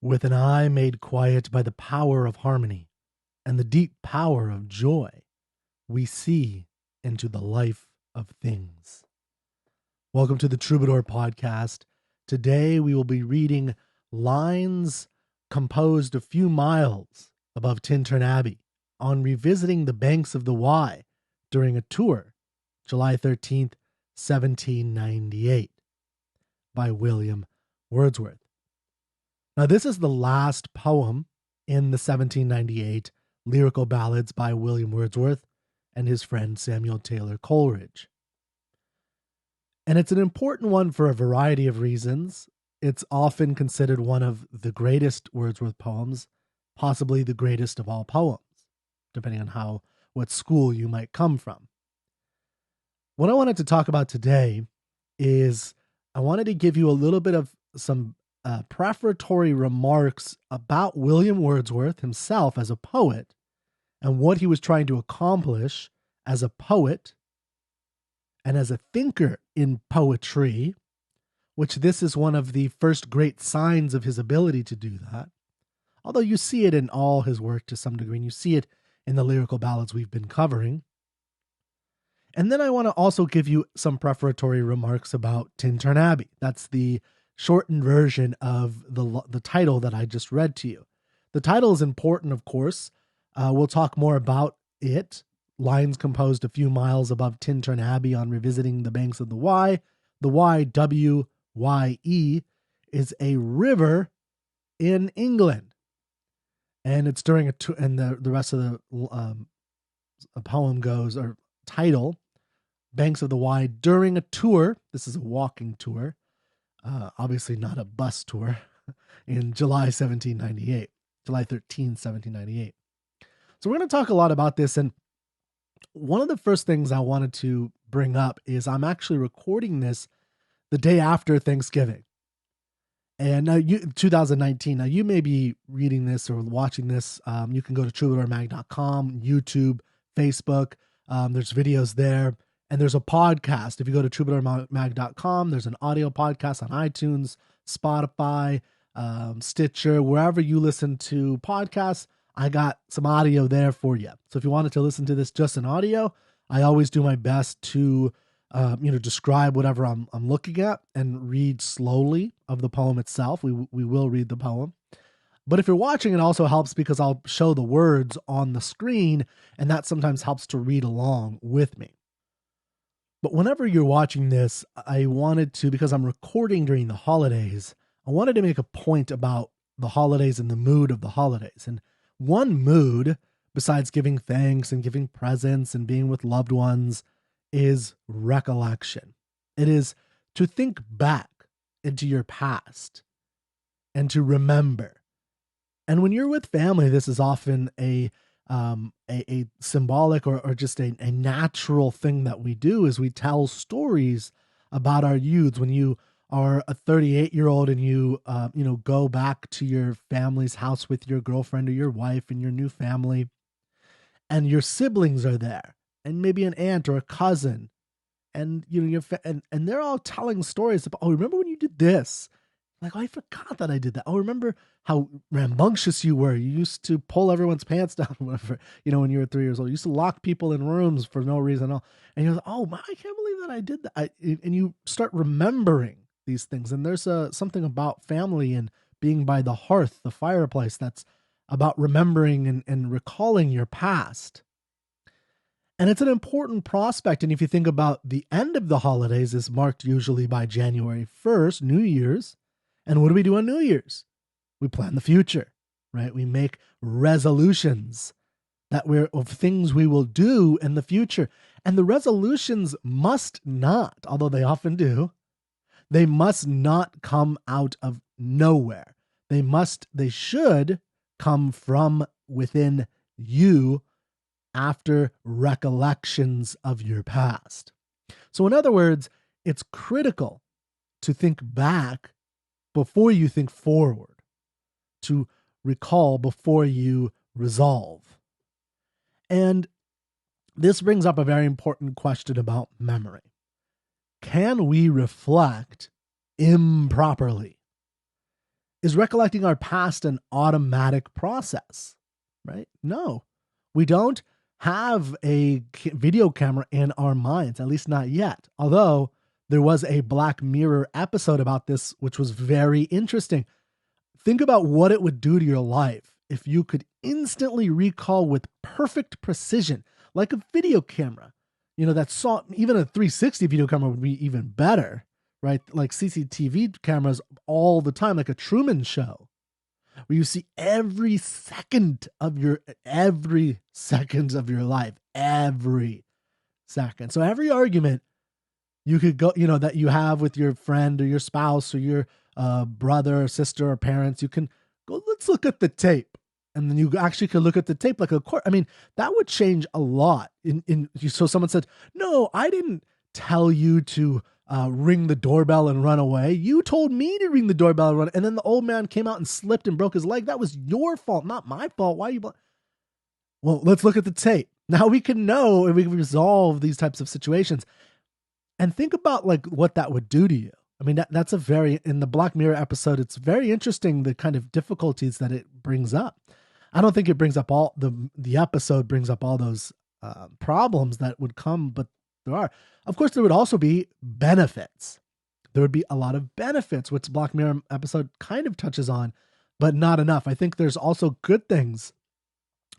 With an eye made quiet by the power of harmony and the deep power of joy, we see into the life of things. Welcome to the Troubadour Podcast. Today we will be reading lines composed a few miles above Tintern Abbey on revisiting the banks of the Wye during a tour, July 13th, 1798, by William Wordsworth. Now, this is the last poem in the 1798 Lyrical Ballads by William Wordsworth and his friend Samuel Taylor Coleridge. And it's an important one for a variety of reasons. It's often considered one of the greatest Wordsworth poems, possibly the greatest of all poems, depending on what school you might come from. What I wanted to talk about today is I wanted to give you a little bit of some prefatory remarks about William Wordsworth himself as a poet and what he was trying to accomplish as a poet and as a thinker in poetry, which this is one of the first great signs of his ability to do that. Although you see it in all his work to some degree, and you see it in the lyrical ballads we've been covering. And then I want to also give you some prefatory remarks about Tintern Abbey. That's the shortened version of the title that I just read to you. The title is important, of course. We'll talk more about it. Lines composed a few miles above Tintern Abbey on revisiting the banks of the Wye. The Wye, W-Y-E, is a river in England. And it's during a tour, and the rest of the poem goes, or title, Banks of the Wye, during a tour. This is a walking tour. Obviously not a bus tour, in July 1798, July 13th, 1798. So we're going to talk a lot about this. And one of the first things I wanted to bring up is I'm actually recording this the day after Thanksgiving. And now 2019, now you may be reading this or watching this. You can go to troubadourmag.com, YouTube, Facebook. There's videos there. And there's a podcast. If you go to troubadourmag.com, there's an audio podcast on iTunes, Spotify, Stitcher, wherever you listen to podcasts. I got some audio there for you. So if you wanted to listen to this just in audio, I always do my best to describe whatever I'm looking at and read slowly of the poem itself. We will read the poem. But if you're watching, it also helps because I'll show the words on the screen, and that sometimes helps to read along with me. But whenever you're watching this, I wanted to, because I'm recording during the holidays, I wanted to make a point about the holidays and the mood of the holidays. And one mood, besides giving thanks and giving presents and being with loved ones, is recollection. It is to think back into your past and to remember. And when you're with family, this is often a symbolic or just a natural thing that we do, is we tell stories about our youths. When you are a 38-year-old and you go back to your family's house with your girlfriend or your wife and your new family, and your siblings are there, and maybe an aunt or a cousin, and and they're all telling stories about, oh, remember when you did this? Like, oh, I forgot that I did that. Oh, remember how rambunctious you were. You used to pull everyone's pants down, whatever, when you were 3 years old. You used to lock people in rooms for no reason at all. And you're like, oh, I can't believe that I did that. And you start remembering these things. And there's something about family and being by the hearth, the fireplace, that's about remembering and recalling your past. And it's an important prospect. And if you think about the end of the holidays is marked usually by January 1st, New Year's. And what do we do on New Year's? We plan the future, right? We make resolutions of things we will do in the future. And the resolutions must not, although they often do, they must not come out of nowhere. They should come from within you after recollections of your past. So in other words, it's critical to think back before you think forward, to recall before you resolve. And this brings up a very important question about memory. Can we reflect improperly? Is recollecting our past an automatic process, right? No, we don't have a video camera in our minds, at least not yet. Although there was a Black Mirror episode about this, which was very interesting. Think about what it would do to your life if you could instantly recall with perfect precision, like a video camera. That saw, even a 360 video camera would be even better, right? Like CCTV cameras all the time, like a Truman Show, where you see every second of your life, every second. So every argument you could go, that you have with your friend or your spouse or your brother or sister or parents, you can go, let's look at the tape. And then you actually could look at the tape like a court. I mean, that would change a lot. So someone said, no, I didn't tell you to ring the doorbell and run away. You told me to ring the doorbell and run. And then the old man came out and slipped and broke his leg. That was your fault, not my fault. Why are you? Well, let's look at the tape. Now we can know and we can resolve these types of situations. And think about like what that would do to you. I mean, that's in the Black Mirror episode, it's very interesting, the kind of difficulties that it brings up. I don't think it brings up the episode brings up all those problems that would come, but there are. Of course, there would also be benefits. There would be a lot of benefits, which Black Mirror episode kind of touches on, but not enough. I think there's also good things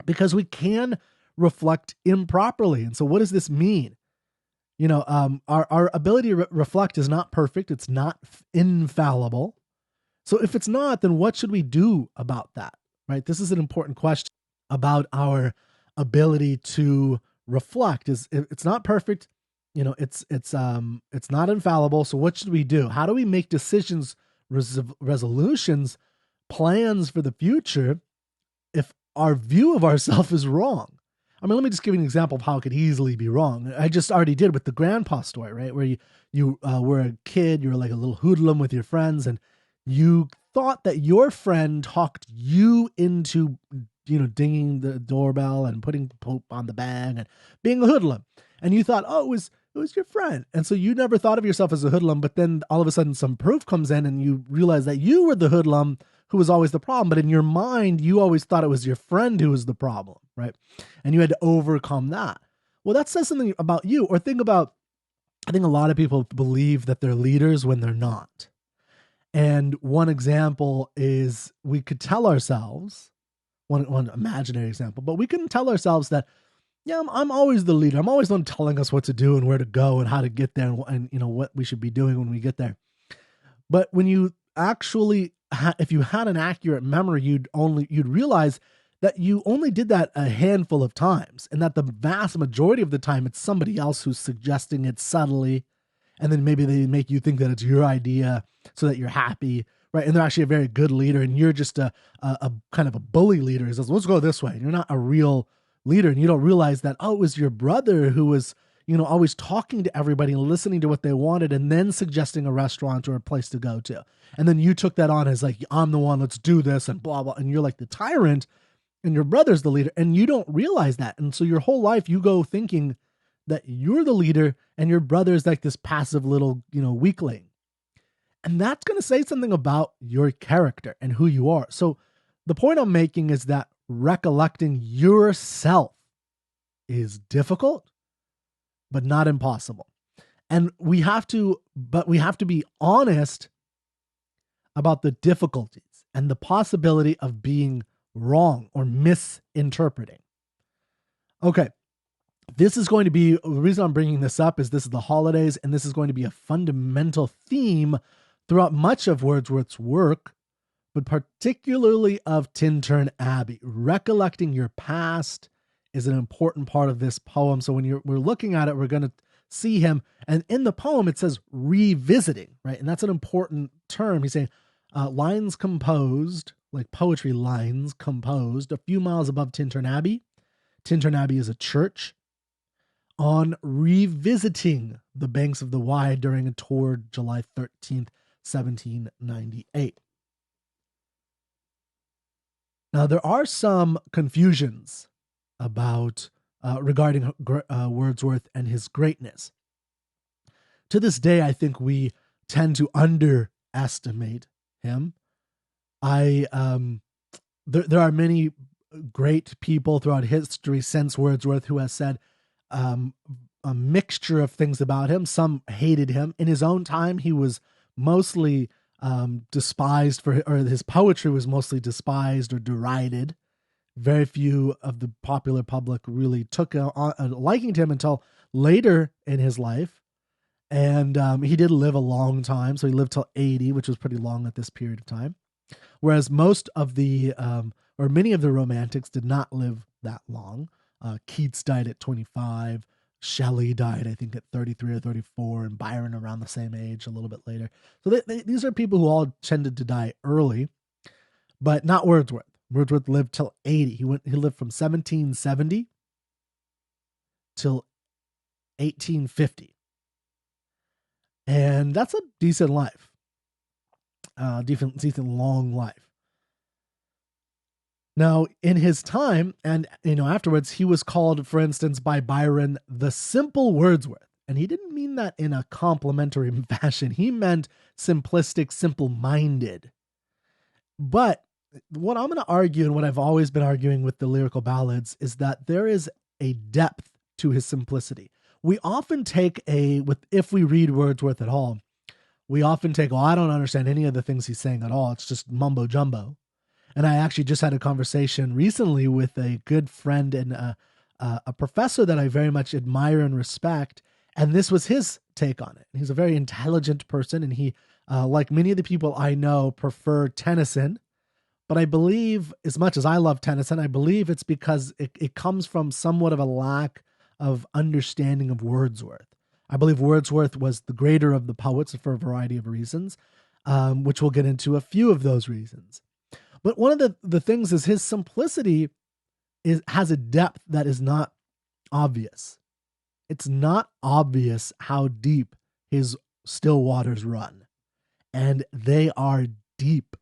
because we can reflect improperly. And so what does this mean? Our ability to reflect is not perfect. It's not infallible. So if it's not, then what should we do about that? Right? This is an important question about our ability to reflect. It's not perfect. It's not infallible. So what should we do? How do we make decisions, resolutions, plans for the future if our view of ourselves is wrong? I mean, let me just give you an example of how it could easily be wrong. I just already did with the grandpa story, right? Where you were a kid, you were like a little hoodlum with your friends, and you thought that your friend talked you into, dinging the doorbell and putting Pope on the bag and being a hoodlum. And you thought, oh, it was your friend. And so you never thought of yourself as a hoodlum, but then all of a sudden some proof comes in and you realize that you were the hoodlum who was always the problem. But in your mind, you always thought it was your friend who was the problem, right? And you had to overcome that. Well, that says something about you. Or I think a lot of people believe that they're leaders when they're not. And one example is we could tell ourselves, one imaginary example, but we can tell ourselves that, yeah, I'm always the leader. I'm always the one telling us what to do and where to go and how to get there and what we should be doing when we get there. But when you actually, if you had an accurate memory, you'd realize that you only did that a handful of times and that the vast majority of the time it's somebody else who's suggesting it subtly. And then maybe they make you think that it's your idea so that you're happy, right? And they're actually a very good leader and you're just a kind of a bully leader. He says, let's go this way. And you're not a real leader and you don't realize that, oh, it was your brother who was, always talking to everybody and listening to what they wanted and then suggesting a restaurant or a place to go to. And then you took that on as like, I'm the one, let's do this and blah, blah. And you're like the tyrant and your brother's the leader and you don't realize that. And so your whole life you go thinking that you're the leader and your brother is like this passive little, weakling. And that's going to say something about your character and who you are. So the point I'm making is that recollecting yourself is difficult, but not impossible. And we have to be honest about the difficulties and the possibility of being wrong or misinterpreting. Okay. This is going to be, the reason I'm bringing this up is this is the holidays, and this is going to be a fundamental theme throughout much of Wordsworth's work, but particularly of Tintern Abbey. Recollecting your past is an important part of this poem. So when we're looking at it, we're going to see him. And in the poem, it says revisiting, right? And that's an important term. He's saying lines composed, like poetry lines composed a few miles above Tintern Abbey. Tintern Abbey is a church. On revisiting the banks of the Wye during a tour July 13th, 1798. Now, there are some confusions about regarding Wordsworth and his greatness. To this day, I think we tend to underestimate him. I there are many great people throughout history since Wordsworth who has said um, a mixture of things about him. Some hated him. In his own time, he was mostly despised or his poetry was mostly despised or derided. Very few of the popular public really took a liking to him until later in his life. And he did live a long time. So he lived till 80, which was pretty long at this period of time. Whereas most of the, or many of the romantics did not live that long. Keats died at 25. Shelley died, I think, at 33 or 34, and Byron around the same age, a little bit later. So these are people who all tended to die early, but not Wordsworth. Wordsworth lived till 80. He lived from 1770 till 1850. And that's a decent life. Decent long life. Now, in his time, and afterwards, he was called, for instance, by Byron, the simple Wordsworth. And he didn't mean that in a complimentary fashion. He meant simplistic, simple-minded. But what I'm going to argue, and what I've always been arguing with the lyrical ballads, is that there is a depth to his simplicity. We often take if we read Wordsworth at all, we often take, I don't understand any of the things he's saying at all. It's just mumbo jumbo. And I actually just had a conversation recently with a good friend and a professor that I very much admire and respect. And this was his take on it. He's a very intelligent person. And he, like many of the people I know, prefer Tennyson. But I believe, as much as I love Tennyson, I believe it's because it comes from somewhat of a lack of understanding of Wordsworth. I believe Wordsworth was the greater of the poets for a variety of reasons, which we'll get into a few of those reasons. But one of the things is his simplicity has a depth that is not obvious. It's not obvious how deep his still waters run. And they are deep,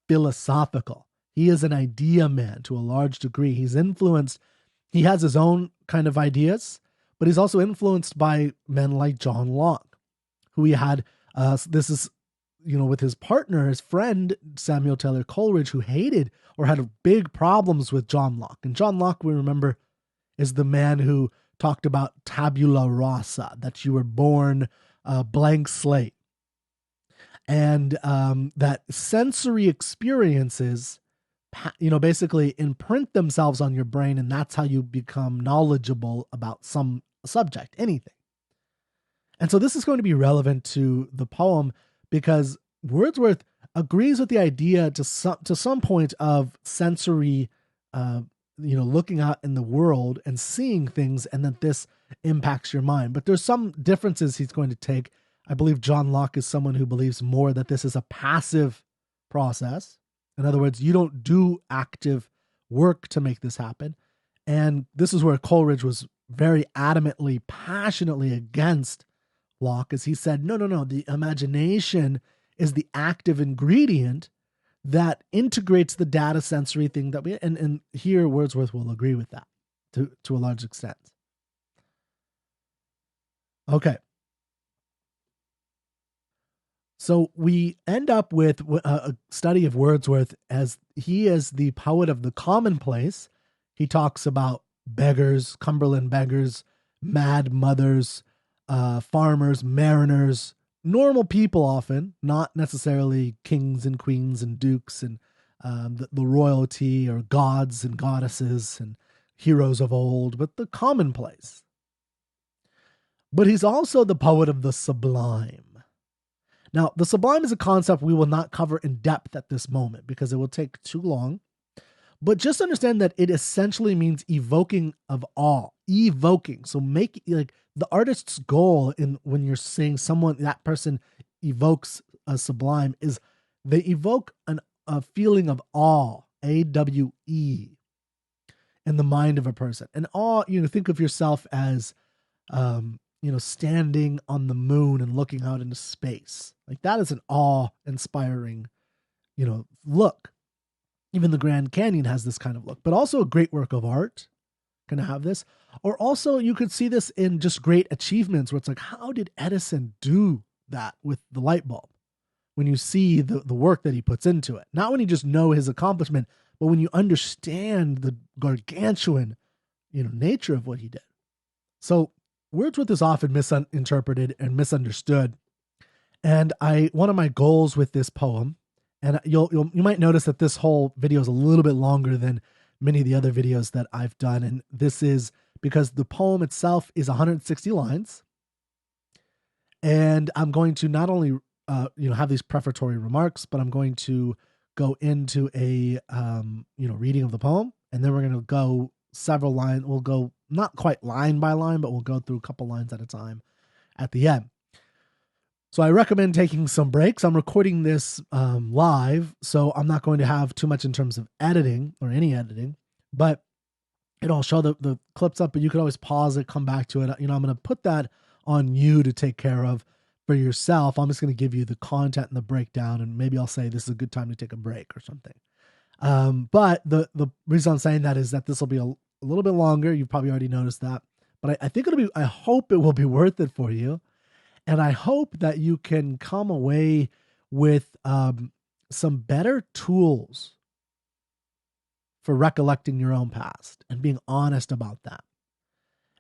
philosophical. He is an idea man to a large degree. He's influenced, he has his own kind of ideas, but he's also influenced by men like John Locke, who he had, this is, with his partner, his friend, Samuel Taylor Coleridge, who hated or had big problems with John Locke. And John Locke, we remember, is the man who talked about tabula rasa, that you were born a blank slate. And that sensory experiences, basically imprint themselves on your brain, and that's how you become knowledgeable about some subject, anything. And so this is going to be relevant to the poem because Wordsworth agrees with the idea to some point of sensory, looking out in the world and seeing things, and that this impacts your mind. But there's some differences he's going to take. I believe John Locke is someone who believes more that this is a passive process. In other words, you don't do active work to make this happen. And this is where Coleridge was very adamantly, passionately against Locke, as he said, no, the imagination is the active ingredient that integrates the data sensory thing that we, and here Wordsworth will agree with that to a large extent. Okay. So we end up with a study of Wordsworth as he is the poet of the commonplace. He talks about beggars, Cumberland beggars, mad mothers, farmers, mariners, normal people often, not necessarily kings and queens and dukes and the royalty or gods and goddesses and heroes of old, but the commonplace. But he's also the poet of the sublime. Now, the sublime is a concept we will not cover in depth at this moment because it will take too long. But just understand that it essentially means evoking of awe, evoking. So make like the artist's goal in when you're saying that person evokes a sublime is they evoke a feeling of awe, AWE, in the mind of a person. And awe, think of yourself as, standing on the moon and looking out into space. Like that is an awe-inspiring, look. Even the Grand Canyon has this kind of look, but also a great work of art can have this. Or also you could see this in just great achievements where it's like, how did Edison do that with the light bulb? when you see the work that he puts into it. Not when you just know his accomplishment, but when you understand the gargantuan, nature of what he did. So Wordsworth is often misinterpreted and misunderstood. And one of my goals with this poem, and you might notice that this whole video is a little bit longer than many of the other videos that I've done. And this is because the poem itself is 160 lines. And I'm going to not only, have these prefatory remarks, but I'm going to go into a, reading of the poem. And then we're going to go several lines. We'll go not quite line by line, but we'll go through a couple lines at a time at the end. So I recommend taking some breaks. I'm recording this live, so I'm not going to have too much in terms of editing or any editing, but I'll show the clips up, but you can always pause it, come back to it. I'm going to put that on you to take care of for yourself. I'm just going to give you the content and the breakdown, and maybe I'll say this is a good time to take a break or something. But the reason I'm saying that is that this will be a little bit longer. You've probably already noticed that, but I think I hope it will be worth it for you. And I hope that you can come away with some better tools for recollecting your own past and being honest about that.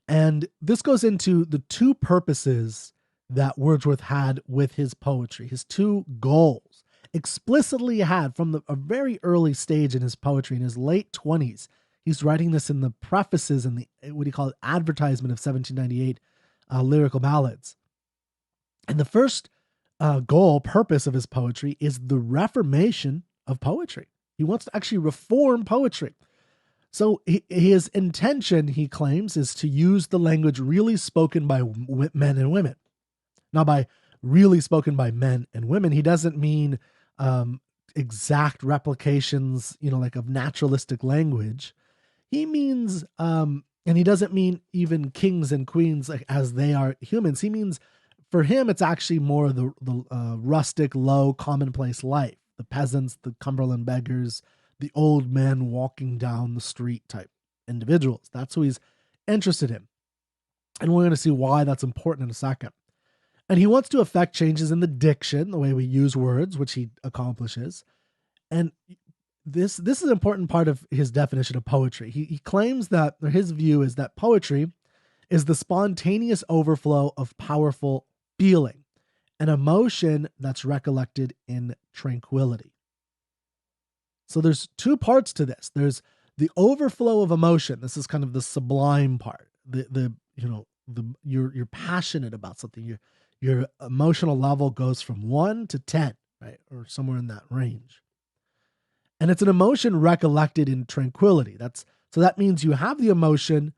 And this goes into the two purposes that Wordsworth had with his poetry, his two goals, explicitly had from a very early stage in his poetry, in his late 20s. He's writing this in the prefaces and what he called advertisement of 1798 Lyrical Ballads. And the first purpose of his poetry is the reformation of poetry. He wants to actually reform poetry. So his intention, he claims, is to use the language really spoken by men and women. Now, by really spoken by men and women, he doesn't mean exact replications, like of naturalistic language. He means, and he doesn't mean even kings and queens like as they are humans. He means, for him, it's actually more the rustic, low, commonplace life. The peasants, the Cumberland beggars, the old men walking down the street type individuals. That's who he's interested in. And we're going to see why that's important in a second. And he wants to affect changes in the diction, the way we use words, which he accomplishes. And this is an important part of his definition of poetry. He claims that, or his view is that poetry is the spontaneous overflow of powerful feeling, an emotion that's recollected in tranquility. So there's two parts to this. There's the overflow of emotion. This is kind of the sublime part. You're passionate about something. Your emotional level goes from 1 to 10, right? Or somewhere in that range. And it's an emotion recollected in tranquility. So that means you have the emotion,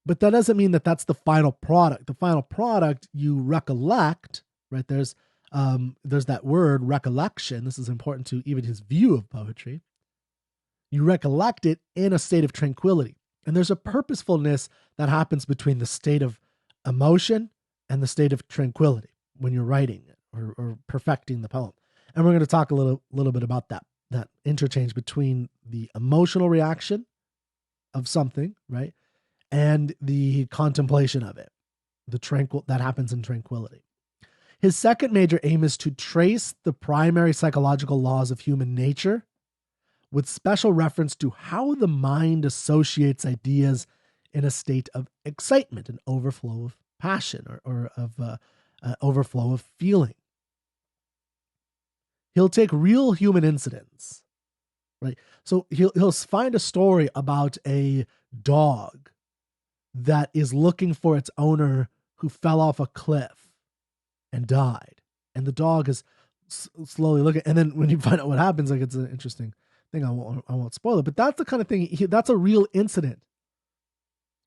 but that doesn't mean that that's the final product. The final product you recollect, right? There's that word recollection. This is important to even his view of poetry. You recollect it in a state of tranquility. And there's a purposefulness that happens between the state of emotion and the state of tranquility when you're writing it or perfecting the poem. And we're going to talk a little bit about that interchange between the emotional reaction of something, right? And the contemplation of it, that happens in tranquility. His second major aim is to trace the primary psychological laws of human nature with special reference to how the mind associates ideas in a state of excitement, an overflow of passion or of overflow of feeling. He'll take real human incidents, right? So he'll find a story about a dog that is looking for its owner who fell off a cliff and died. And the dog is slowly looking. And then when you find out what happens, like, it's an interesting thing. I won't spoil it, but that's the kind of thing. That's a real incident.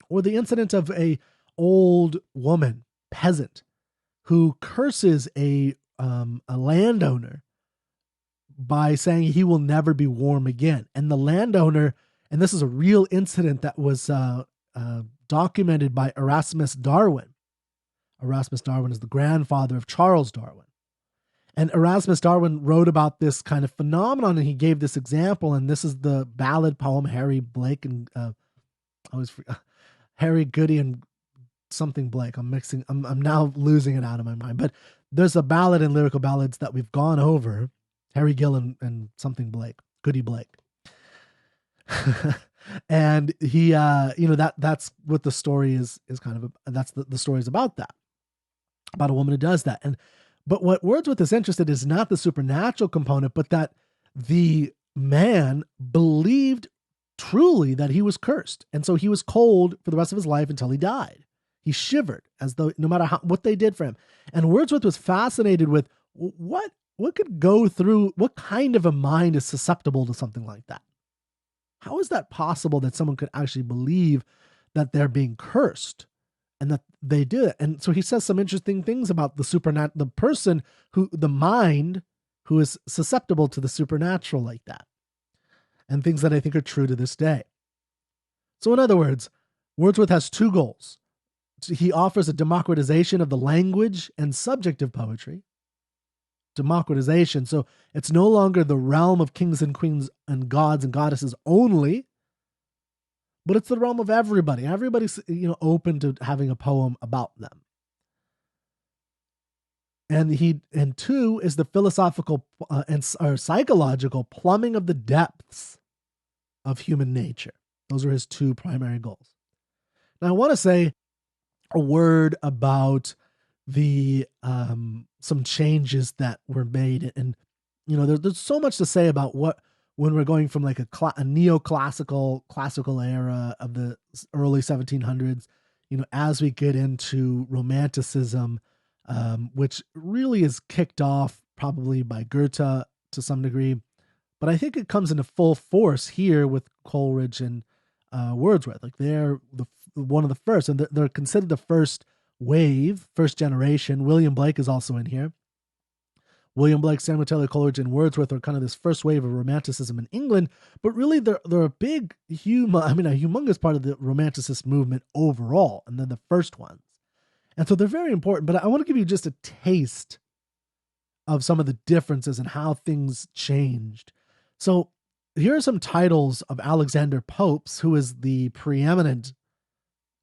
Or the incident of a old woman, peasant, who curses a landowner by saying he will never be warm again. And the landowner, and this is a real incident that was documented by Erasmus Darwin. Erasmus Darwin is the grandfather of Charles Darwin. And Erasmus Darwin wrote about this kind of phenomenon, and he gave this example, and this is the ballad poem Harry Blake and Harry Goody and something Blake. I'm now losing it out of my mind. But There's a ballad in Lyrical Ballads that we've gone over, Harry Gill and something Blake, Goody Blake. And he, that's what the story is kind of, that's the story is about that, about a woman who does that. But what Wordsworth is interested in is not the supernatural component, but that the man believed truly that he was cursed. And so he was cold for the rest of his life until he died. He shivered as though no matter what they did for him. And Wordsworth was fascinated with what could go through, what kind of a mind is susceptible to something like that? How is that possible that someone could actually believe that they're being cursed and that they do it? And so he says some interesting things about the person the mind who is susceptible to the supernatural like that, and things that I think are true to this day. So in other words, Wordsworth has two goals. He offers a democratization of the language and subject of poetry. Democratization. So it's no longer the realm of kings and queens and gods and goddesses only, but it's the realm of everybody. Everybody's, open to having a poem about them. And two is the philosophical or psychological plumbing of the depths of human nature. Those are his two primary goals. Now I want to say a word about the some changes that were made, and there's so much to say about when we're going from like a neoclassical classical era of the early 1700s, as we get into Romanticism, which really is kicked off probably by Goethe to some degree, but I think it comes into full force here with Coleridge and Wordsworth. Like they're one of the first, and they're considered the first wave, first generation. William Blake is also in here. William Blake, Samuel Taylor Coleridge, and Wordsworth are kind of this first wave of Romanticism in England, but really they're a humongous part of the Romanticist movement overall, and they're the first ones. And so they're very important, but I want to give you just a taste of some of the differences and how things changed. So here are some titles of Alexander Pope's, who is the preeminent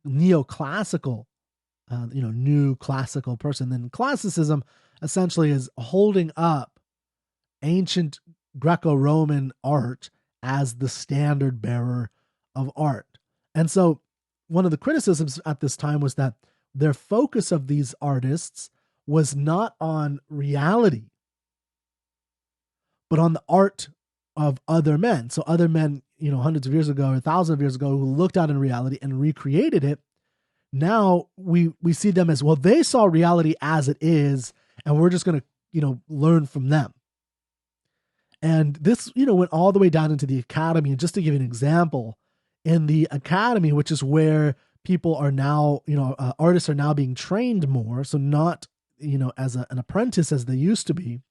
neoclassical, new classical person. Then classicism essentially is holding up ancient Greco-Roman art as the standard bearer of art. And so one of the criticisms at this time was that their focus of these artists was not on reality, but on the art of other men. So other men, hundreds of years ago or thousands of years ago, who looked out in reality and recreated it. Now we see them as, well, they saw reality as it is, and we're just going to, learn from them. And this, went all the way down into the academy. And just to give you an example, in the academy, which is where people are now, artists are now being trained more. So not, as an apprentice as they used to be,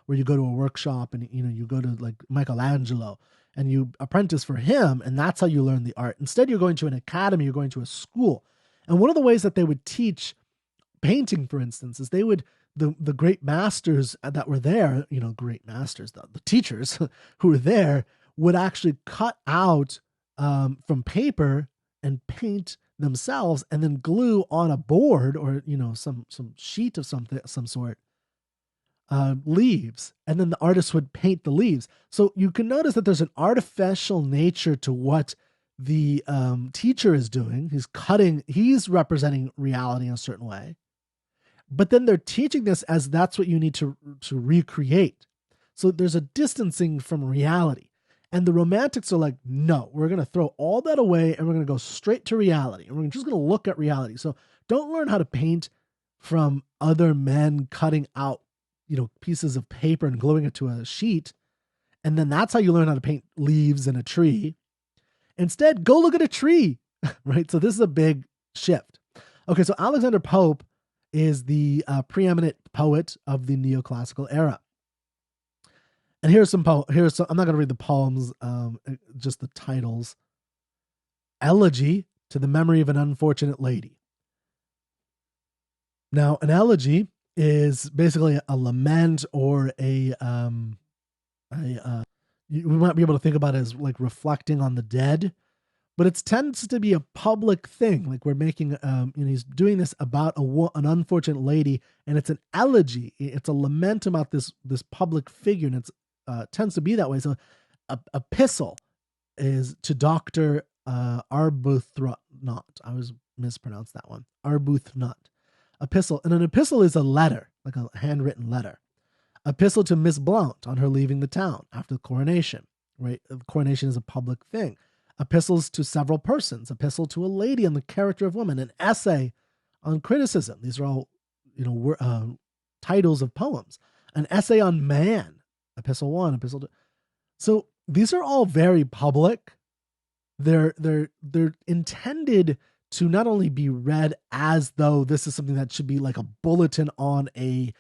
where you go to a workshop and, you go to like Michelangelo and you apprentice for him, and that's how you learn the art. Instead, you're going to an academy, you're going to a school. And one of the ways that they would teach painting, for instance, is they would, the great masters that were there, great masters, the teachers who were there would actually cut out from paper and paint themselves and then glue on a board or, some sheet of some sort, leaves. And then the artist would paint the leaves. So you can notice that there's an artificial nature to what the teacher is doing. He's representing reality in a certain way. But then they're teaching this as that's what you need to recreate. So there's a distancing from reality. And the Romantics are like, no, we're going to throw all that away and we're going to go straight to reality. And we're just going to look at reality. So don't learn how to paint from other men cutting out, pieces of paper and gluing it to a sheet. And then that's how you learn how to paint leaves in a tree. Instead, go look at a tree, right? So this is a big shift. Okay, so Alexander Pope is the preeminent poet of the neoclassical era. And here's some, I'm not going to read the poems, just the titles. Elegy to the Memory of an Unfortunate Lady. Now, an elegy is basically a lament or we might be able to think about it as like reflecting on the dead, but it tends to be a public thing. Like we're making, he's doing this about an unfortunate lady, and it's an elegy. It's a lament about this public figure, and it's tends to be that way. So, a epistle is to Doctor Arbuthnot. I was mispronounced that one. Arbuthnot. Epistle, and an epistle is a letter, like a handwritten letter. Epistle to Miss Blount on her leaving the town after the coronation. Right, the coronation is a public thing. Epistles to several persons. Epistle to a lady on the character of woman. An essay on criticism. These are all, titles of poems. An essay on man. Epistle 1, epistle 2. So these are all very public. They're intended to not only be read as though this is something that should be like a bulletin on the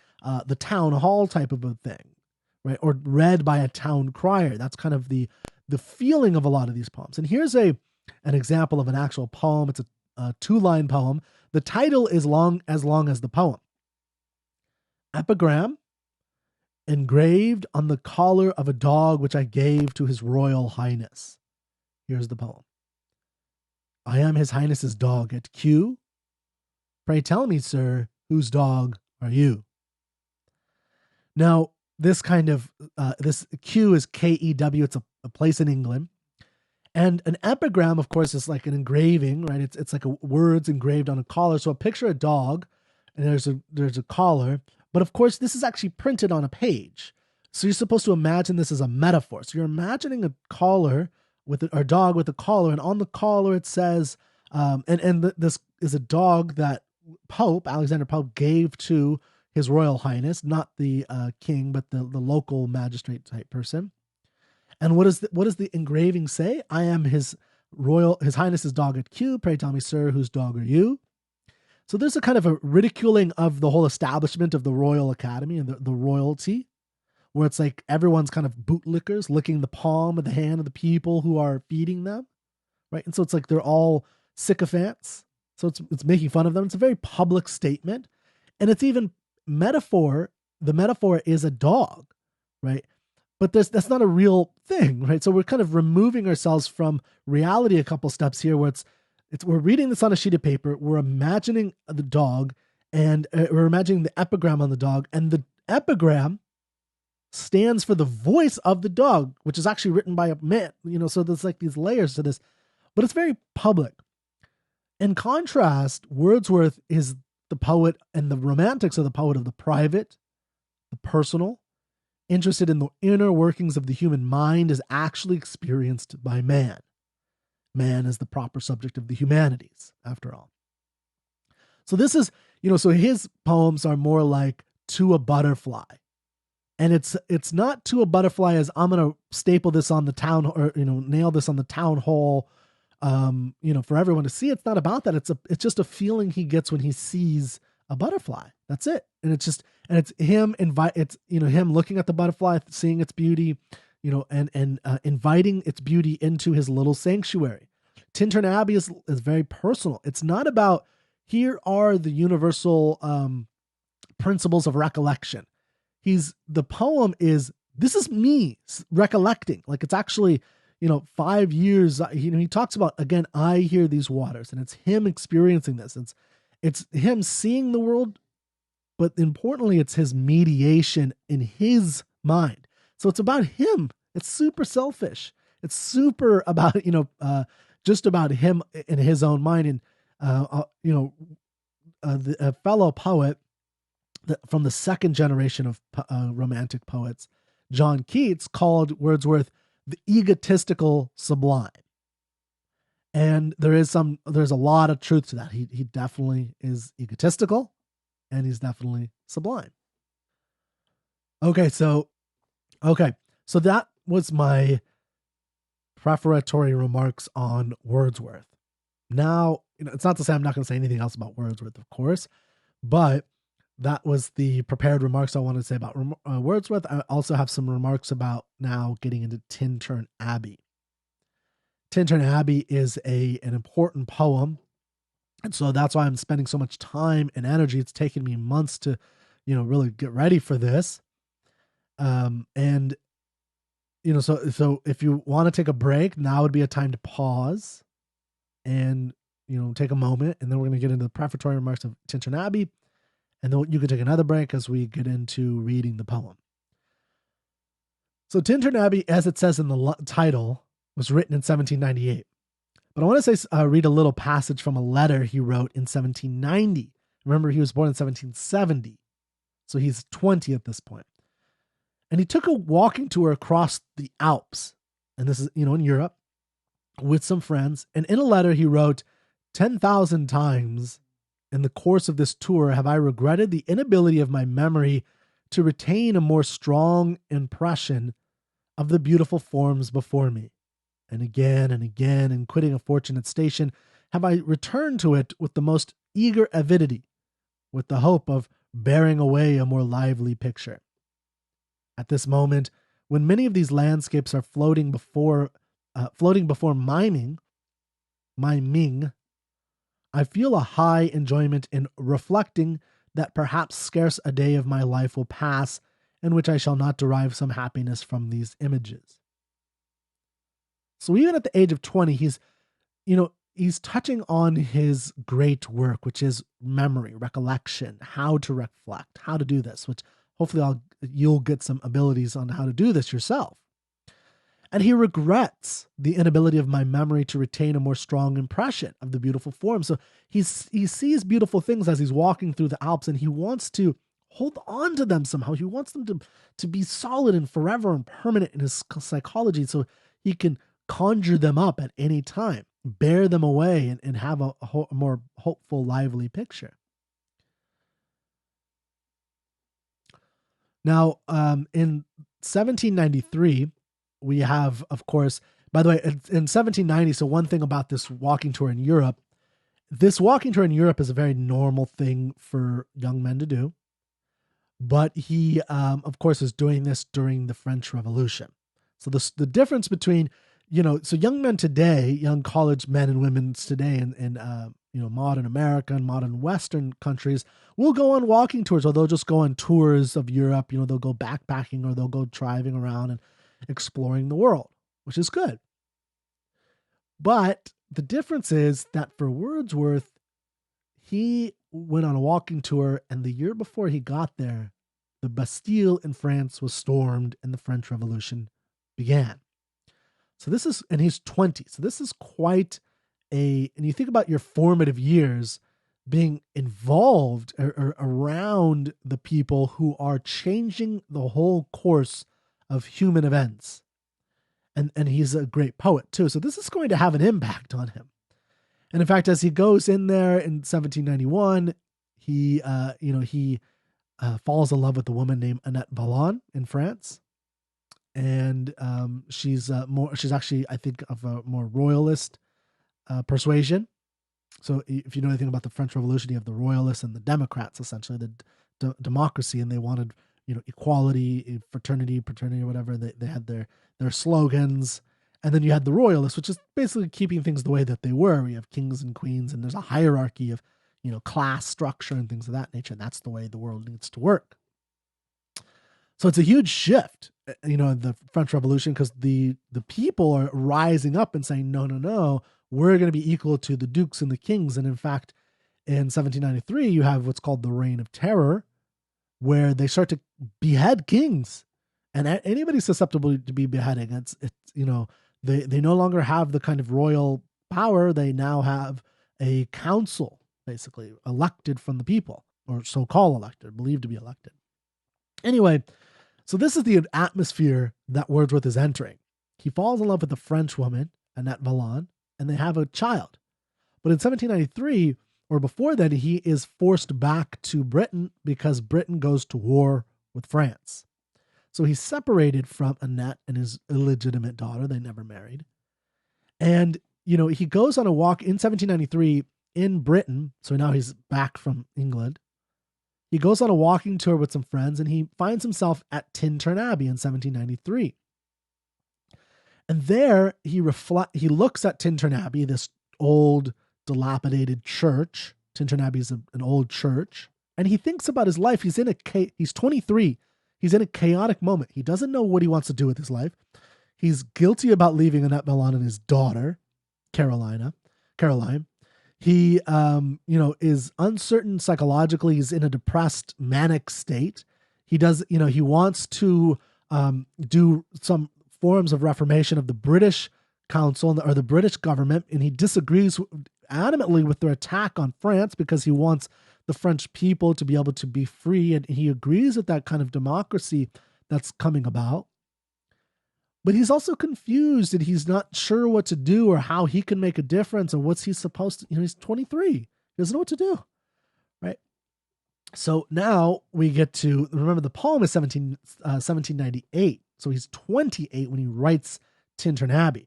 town hall type of a thing, right? Or read by a town crier. That's kind of the feeling of a lot of these poems. And here's an example of an actual poem. It's a 2-line poem. The title is long as the poem. Epigram, engraved on the collar of a dog which I gave to his royal highness. Here's the poem. I am his highness's dog at Kew. Pray tell me, sir, whose dog are you? Now, this kind of, this Kew is Kew. It's a place in England. And an epigram, of course, is like an engraving, right? It's like words engraved on a collar. So picture a dog, and there's a collar. But of course, this is actually printed on a page. So you're supposed to imagine this as a metaphor. So you're imagining a collar or dog with a collar, and on the collar it says, this is a dog that Alexander Pope gave to his royal highness, not the king, but the local magistrate type person. And what does the engraving say? I am his highness's dog at Kew. Pray tell me, sir, whose dog are you? So there's a kind of a ridiculing of the whole establishment of the Royal Academy and the royalty, where it's like everyone's kind of bootlickers licking the palm of the hand of the people who are feeding them, right? And so it's like they're all sycophants. So it's making fun of them. It's a very public statement, and it's even metaphor. The metaphor is a dog, right? But that's not a real thing, right? So we're kind of removing ourselves from reality a couple steps here, where we're reading this on a sheet of paper, we're imagining the dog, and we're imagining the epigram on the dog, and the epigram stands for the voice of the dog, which is actually written by a man, so there's like these layers to this, but it's very public. In contrast, Wordsworth is the poet, and the romantics are the poet of the private, the personal, interested in the inner workings of the human mind as actually experienced by man. Man is the proper subject of the humanities, after all. So this is, so his poems are more like To a Butterfly. And it's not To a Butterfly as I'm going to staple this on the town, or, nail this on the town hall, for everyone to see. It's not about that. It's just a feeling he gets when he sees a butterfly. That's it. And it's him him looking at the butterfly, seeing its beauty, and inviting its beauty into his little sanctuary. Tintern Abbey is very personal. It's not about, here are the universal principles of recollection. The poem is, this is me recollecting. Like it's actually, 5 years, he talks about, again, I hear these waters, and it's him experiencing this. It's him seeing the world, but importantly, it's his mediation in his mind. So it's about him. It's super selfish. It's super about, just about him in his own mind. And, a fellow poet from the second generation of romantic poets, John Keats, called Wordsworth the egotistical sublime. And there's a lot of truth to that. He definitely is egotistical, and he's definitely sublime. Okay, so that was my prefatory remarks on Wordsworth. Now, it's not to say I'm not going to say anything else about Wordsworth, of course, but that was the prepared remarks I wanted to say about Wordsworth. I also have some remarks about now getting into Tintern Abbey. Tintern Abbey is an important poem, and so that's why I'm spending so much time and energy. It's taken me months to, really get ready for this. So if you want to take a break, now would be a time to pause and, take a moment, and then we're going to get into the prefatory remarks of Tintern Abbey, and then you can take another break as we get into reading the poem. So Tintern Abbey, as it says in the title, was written in 1798. But I want to say, read a little passage from a letter he wrote in 1790. Remember, he was born in 1770. So he's 20 at this point. And he took a walking tour across the Alps. And this is, in Europe, with some friends. And in a letter he wrote, 10,000 times in the course of this tour have I regretted the inability of my memory to retain a more strong impression of the beautiful forms before me. And again, in quitting a fortunate station, have I returned to it with the most eager avidity, with the hope of bearing away a more lively picture. At this moment, when many of these landscapes are floating before miming, I feel a high enjoyment in reflecting that perhaps scarce a day of my life will pass in which I shall not derive some happiness from these images. So even at the age of 20, he's touching on his great work, which is memory, recollection, how to reflect, how to do this, which hopefully you'll get some abilities on how to do this yourself. And he regrets the inability of my memory to retain a more strong impression of the beautiful form. So he sees beautiful things as he's walking through the Alps, and he wants to hold on to them somehow. He wants them to be solid and forever and permanent in his psychology, so he can conjure them up at any time, bear them away, and have a more hopeful, lively picture. Now, in 1793, we have, of course, by the way, in 1790, so one thing about this walking tour in Europe, this walking tour in Europe is a very normal thing for young men to do. But he, of course, is doing this during the French Revolution. So the difference between, so young men today, young college men and women today in modern America and modern Western countries will go on walking tours, or they'll just go on tours of Europe. They'll go backpacking, or they'll go driving around and exploring the world, which is good. But the difference is that for Wordsworth, he went on a walking tour, and the year before he got there, the Bastille in France was stormed and the French Revolution began. So and he's 20. So this is quite and you think about your formative years being involved or around the people who are changing the whole course of human events. And he's a great poet too. So this is going to have an impact on him. And in fact, as he goes in there in 1791, he falls in love with a woman named Annette Valon in France. And she's actually, I think, of a more royalist persuasion. So if you know anything about the French Revolution, you have the royalists and the Democrats, essentially the democracy, and they wanted equality, fraternity, or whatever. They had their slogans. And then you had the royalists, which is basically keeping things the way that they were. We have kings and queens, and there's a hierarchy of class structure and things of that nature. And that's the way the world needs to work. So it's a huge shift, in the French Revolution, because the people are rising up and saying, no, we're going to be equal to the dukes and the kings. And in fact, in 1793, you have what's called the Reign of Terror, where they start to behead kings. And anybody susceptible to be beheading, it's they no longer have the kind of royal power. They now have a council, basically, elected from the people, or so-called elected, believed to be elected. Anyway, so this is the atmosphere that Wordsworth is entering. He falls in love with a French woman, Annette Valon, and they have a child. But in 1793, or before then, he is forced back to Britain because Britain goes to war with France. So he's separated from Annette and his illegitimate daughter. They never married. And, he goes on a walk in 1793 in Britain. So now he's back from England. He goes on a walking tour with some friends, and he finds himself at Tintern Abbey in 1793. And there he looks at Tintern Abbey, this old, dilapidated church. Tintern Abbey is an old church. And he thinks about his life. He's 23. He's in a chaotic moment. He doesn't know what he wants to do with his life. He's guilty about leaving Annette Valon and his daughter, Carolina. Caroline. He, is uncertain psychologically. He's in a depressed, manic state. He does, he wants to do some forms of reformation of the British Council or the British government, and he disagrees adamantly with their attack on France because he wants the French people to be able to be free, and he agrees with that kind of democracy that's coming about. But he's also confused and he's not sure what to do or how he can make a difference and what's he supposed to, he's 23. He doesn't know what to do, right? So now we get to, remember the poem is 1798. So he's 28 when he writes Tintern Abbey.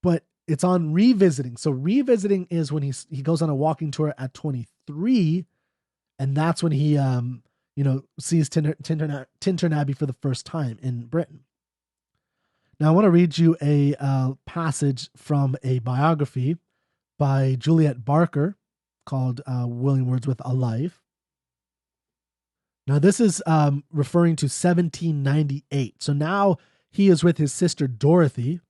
But it's on revisiting. So revisiting is when he goes on a walking tour at 23, and that's when he sees Tintern Abbey for the first time in Britain. Now I want to read you a passage from a biography by Juliet Barker called William Wordsworth: A Life. Now this is referring to 1798. So now he is with his sister Dorothy.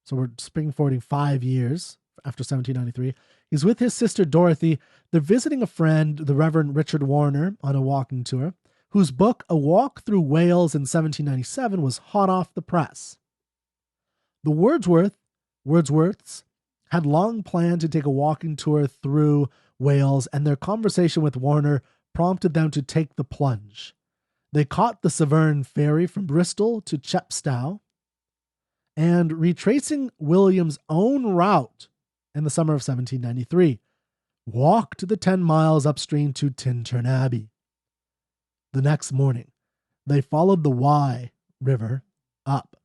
So we're spring forwarding 5 years after 1793. He's with his sister Dorothy. They're visiting a friend, the Reverend Richard Warner, on a walking tour, whose book, A Walk Through Wales in 1797, was hot off the press. The Wordsworths had long planned to take a walking tour through Wales, and their conversation with Warner prompted them to take the plunge. They caught the Severn ferry from Bristol to Chepstow, and retracing William's own route in the summer of 1793, walked the 10 miles upstream to Tintern Abbey. The next morning, they followed the Wye River up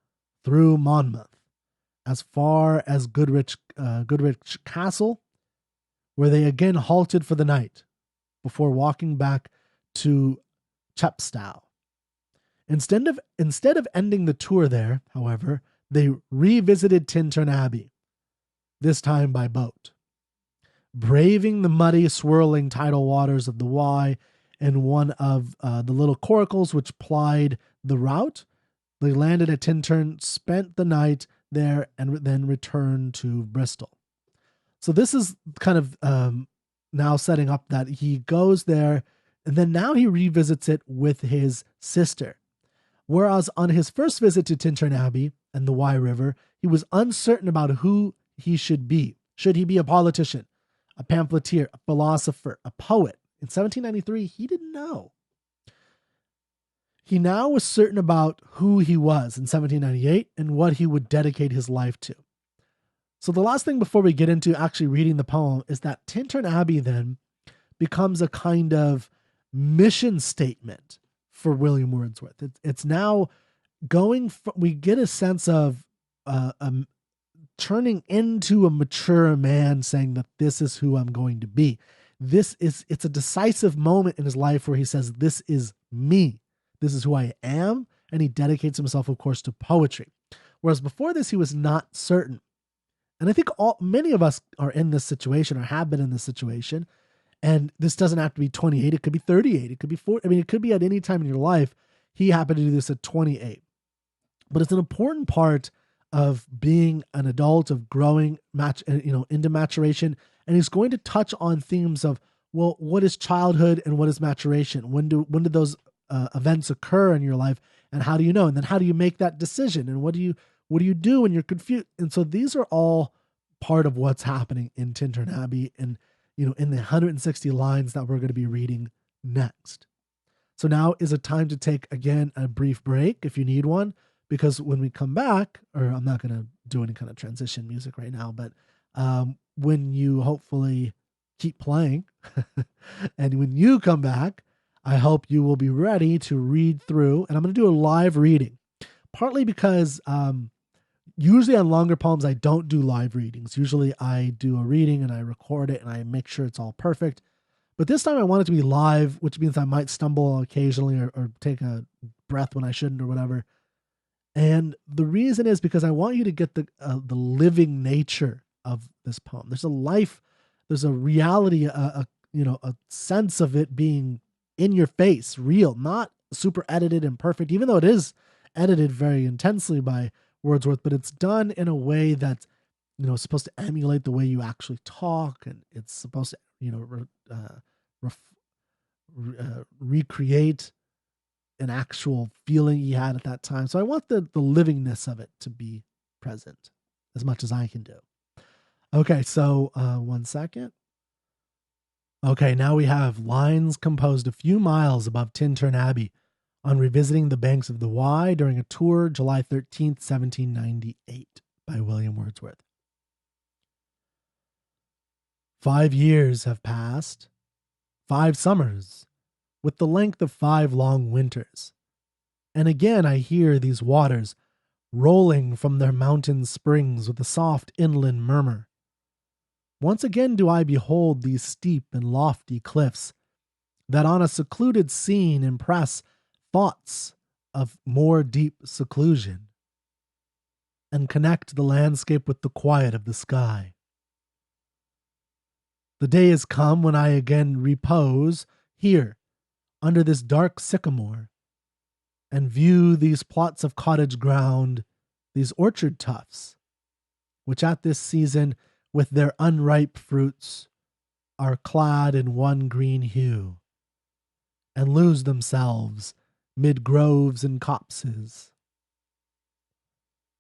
through Monmouth as far as Goodrich Castle, where they again halted for the night before walking back to Chepstow. Instead of ending the tour there, however, they revisited Tintern Abbey, this time by boat. Braving the muddy, swirling tidal waters of the Wye in one of the little coracles which plied the route, they landed at Tintern, spent the night there, and then returned to Bristol. So this is kind of now setting up that he goes there, and then now he revisits it with his sister. Whereas on his first visit to Tintern Abbey and the Wye River, he was uncertain about who he should be. Should he be a politician, a pamphleteer, a philosopher, a poet? In 1793, he didn't know. He now was certain about who he was in 1798 and what he would dedicate his life to. So the last thing before we get into actually reading the poem is that Tintern Abbey then becomes a kind of mission statement for William Wordsworth. It's now going from, we get a sense of turning into a mature man saying that this is who I'm going to be. It's a decisive moment in his life where he says, this is me. This is who I am. And he dedicates himself, of course, to poetry. Whereas before this, he was not certain. And I think many of us are in this situation or have been in this situation. And this doesn't have to be 28. It could be 38. It could be 40. I mean, it could be at any time in your life. He happened to do this at 28. But it's an important part of being an adult, of growing into maturation. And he's going to touch on themes of, well, what is childhood and what is maturation? When do those events occur in your life, and how do you know? And then how do you make that decision? And what do you do when you're confused? And so these are all part of what's happening in Tintern Abbey and, in the 160 lines that we're going to be reading next. So now is a time to take, again, a brief break if you need one, because when we come back, or I'm not going to do any kind of transition music right now, but when you hopefully keep playing and when you come back, I hope you will be ready to read through, and I'm going to do a live reading, partly because usually on longer poems, I don't do live readings. Usually I do a reading and I record it and I make sure it's all perfect. But this time I want it to be live, which means I might stumble occasionally or take a breath when I shouldn't or whatever. And the reason is because I want you to get the living nature of this poem. There's a life, there's a reality, a sense of it being in your face, real, not super edited and perfect, even though it is edited very intensely by Wordsworth, but it's done in a way that supposed to emulate the way you actually talk, and it's supposed to, recreate an actual feeling he had at that time. So I want the livingness of it to be present as much as I can do. Okay, so 1 second. Okay, now we have lines composed a few miles above Tintern Abbey on revisiting the banks of the Wye during a tour July 13th, 1798 by William Wordsworth. 5 years have passed, 5 summers, with the length of 5 long winters. And again I hear these waters rolling from their mountain springs with a soft inland murmur. Once again do I behold these steep and lofty cliffs that on a secluded scene impress thoughts of more deep seclusion and connect the landscape with the quiet of the sky. The day is come when I again repose here under this dark sycamore and view these plots of cottage ground, these orchard tufts, which at this season with their unripe fruits are clad in one green hue, and lose themselves mid groves and copses.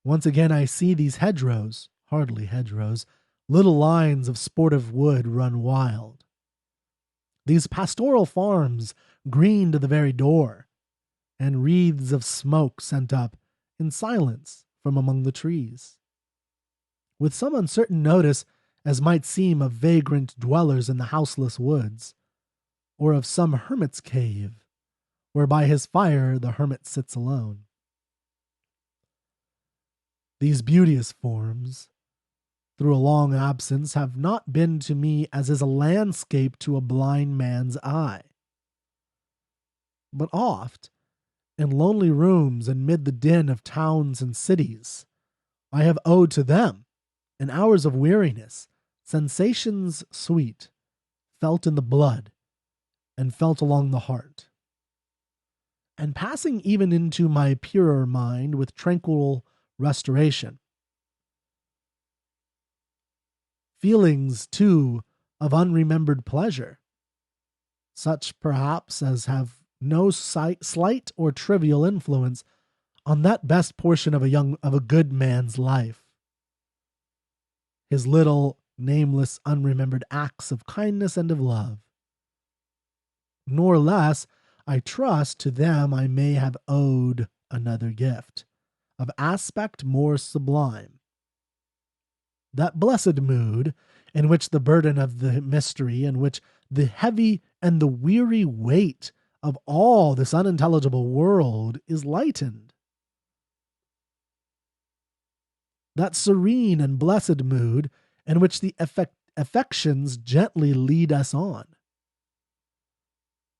Once again I see these hedgerows, hardly hedgerows, little lines of sportive wood run wild. These pastoral farms green to the very door, and wreaths of smoke sent up in silence from among the trees. With some uncertain notice, as might seem of vagrant dwellers in the houseless woods, or of some hermit's cave, where by his fire the hermit sits alone. These beauteous forms, through a long absence, have not been to me as is a landscape to a blind man's eye. But oft, in lonely rooms and mid the din of towns and cities, I have owed to them, in hours of weariness, sensations sweet, felt in the blood, and felt along the heart. And passing even into my purer mind with tranquil restoration, feelings, too, of unremembered pleasure, such perhaps as have no slight or trivial influence on that best portion of a good man's life, his little, nameless, unremembered acts of kindness and of love. Nor less, I trust, to them I may have owed another gift, of aspect more sublime. That blessed mood, in which the burden of the mystery, in which the heavy and the weary weight of all this unintelligible world is lightened. That serene and blessed mood, in which the affections gently lead us on,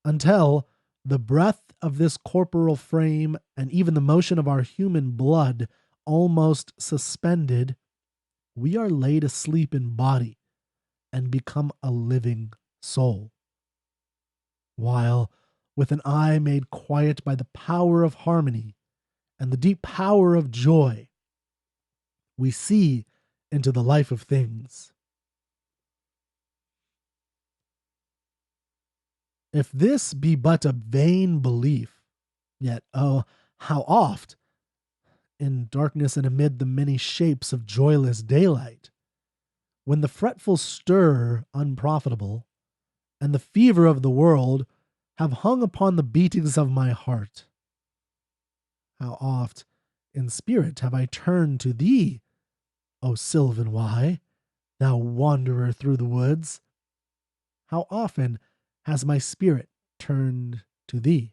until the breath of this corporal frame and even the motion of our human blood almost suspended, we are laid asleep in body and become a living soul. While, with an eye made quiet by the power of harmony and the deep power of joy, we see into the life of things. If this be but a vain belief, yet, oh, how oft, in darkness and amid the many shapes of joyless daylight, when the fretful stir unprofitable, and the fever of the world have hung upon the beatings of my heart, how oft in spirit have I turned to thee, O sylvan Wye, thou wanderer through the woods! How often has my spirit turned to thee!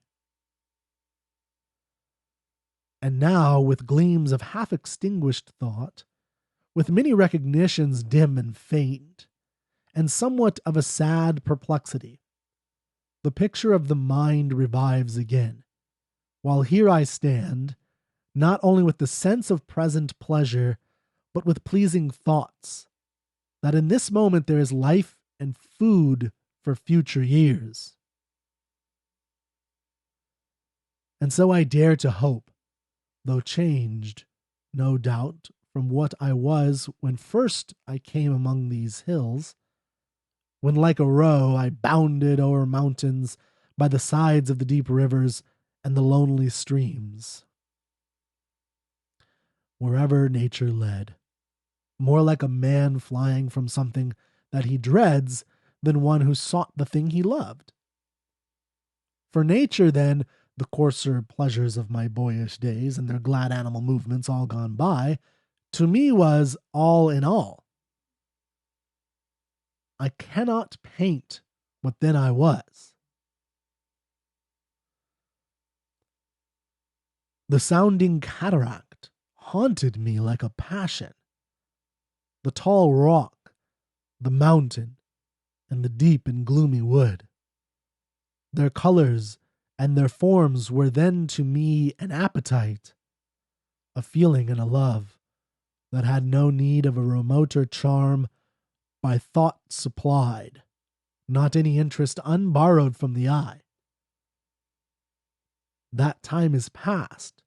And now, with gleams of half-extinguished thought, with many recognitions dim and faint, and somewhat of a sad perplexity, the picture of the mind revives again, while here I stand, not only with the sense of present pleasure, but with pleasing thoughts, that in this moment there is life and food for future years. And so I dare to hope, though changed, no doubt, from what I was when first I came among these hills, when like a roe I bounded o'er mountains by the sides of the deep rivers and the lonely streams. Wherever nature led, more like a man flying from something that he dreads than one who sought the thing he loved. For nature, then, the coarser pleasures of my boyish days and their glad animal movements all gone by, to me was all in all. I cannot paint what then I was. The sounding cataract haunted me like a passion. The tall rock, the mountain, and the deep and gloomy wood. Their colors and their forms were then to me an appetite, a feeling and a love that had no need of a remoter charm by thought supplied, not any interest unborrowed from the eye. That time is past,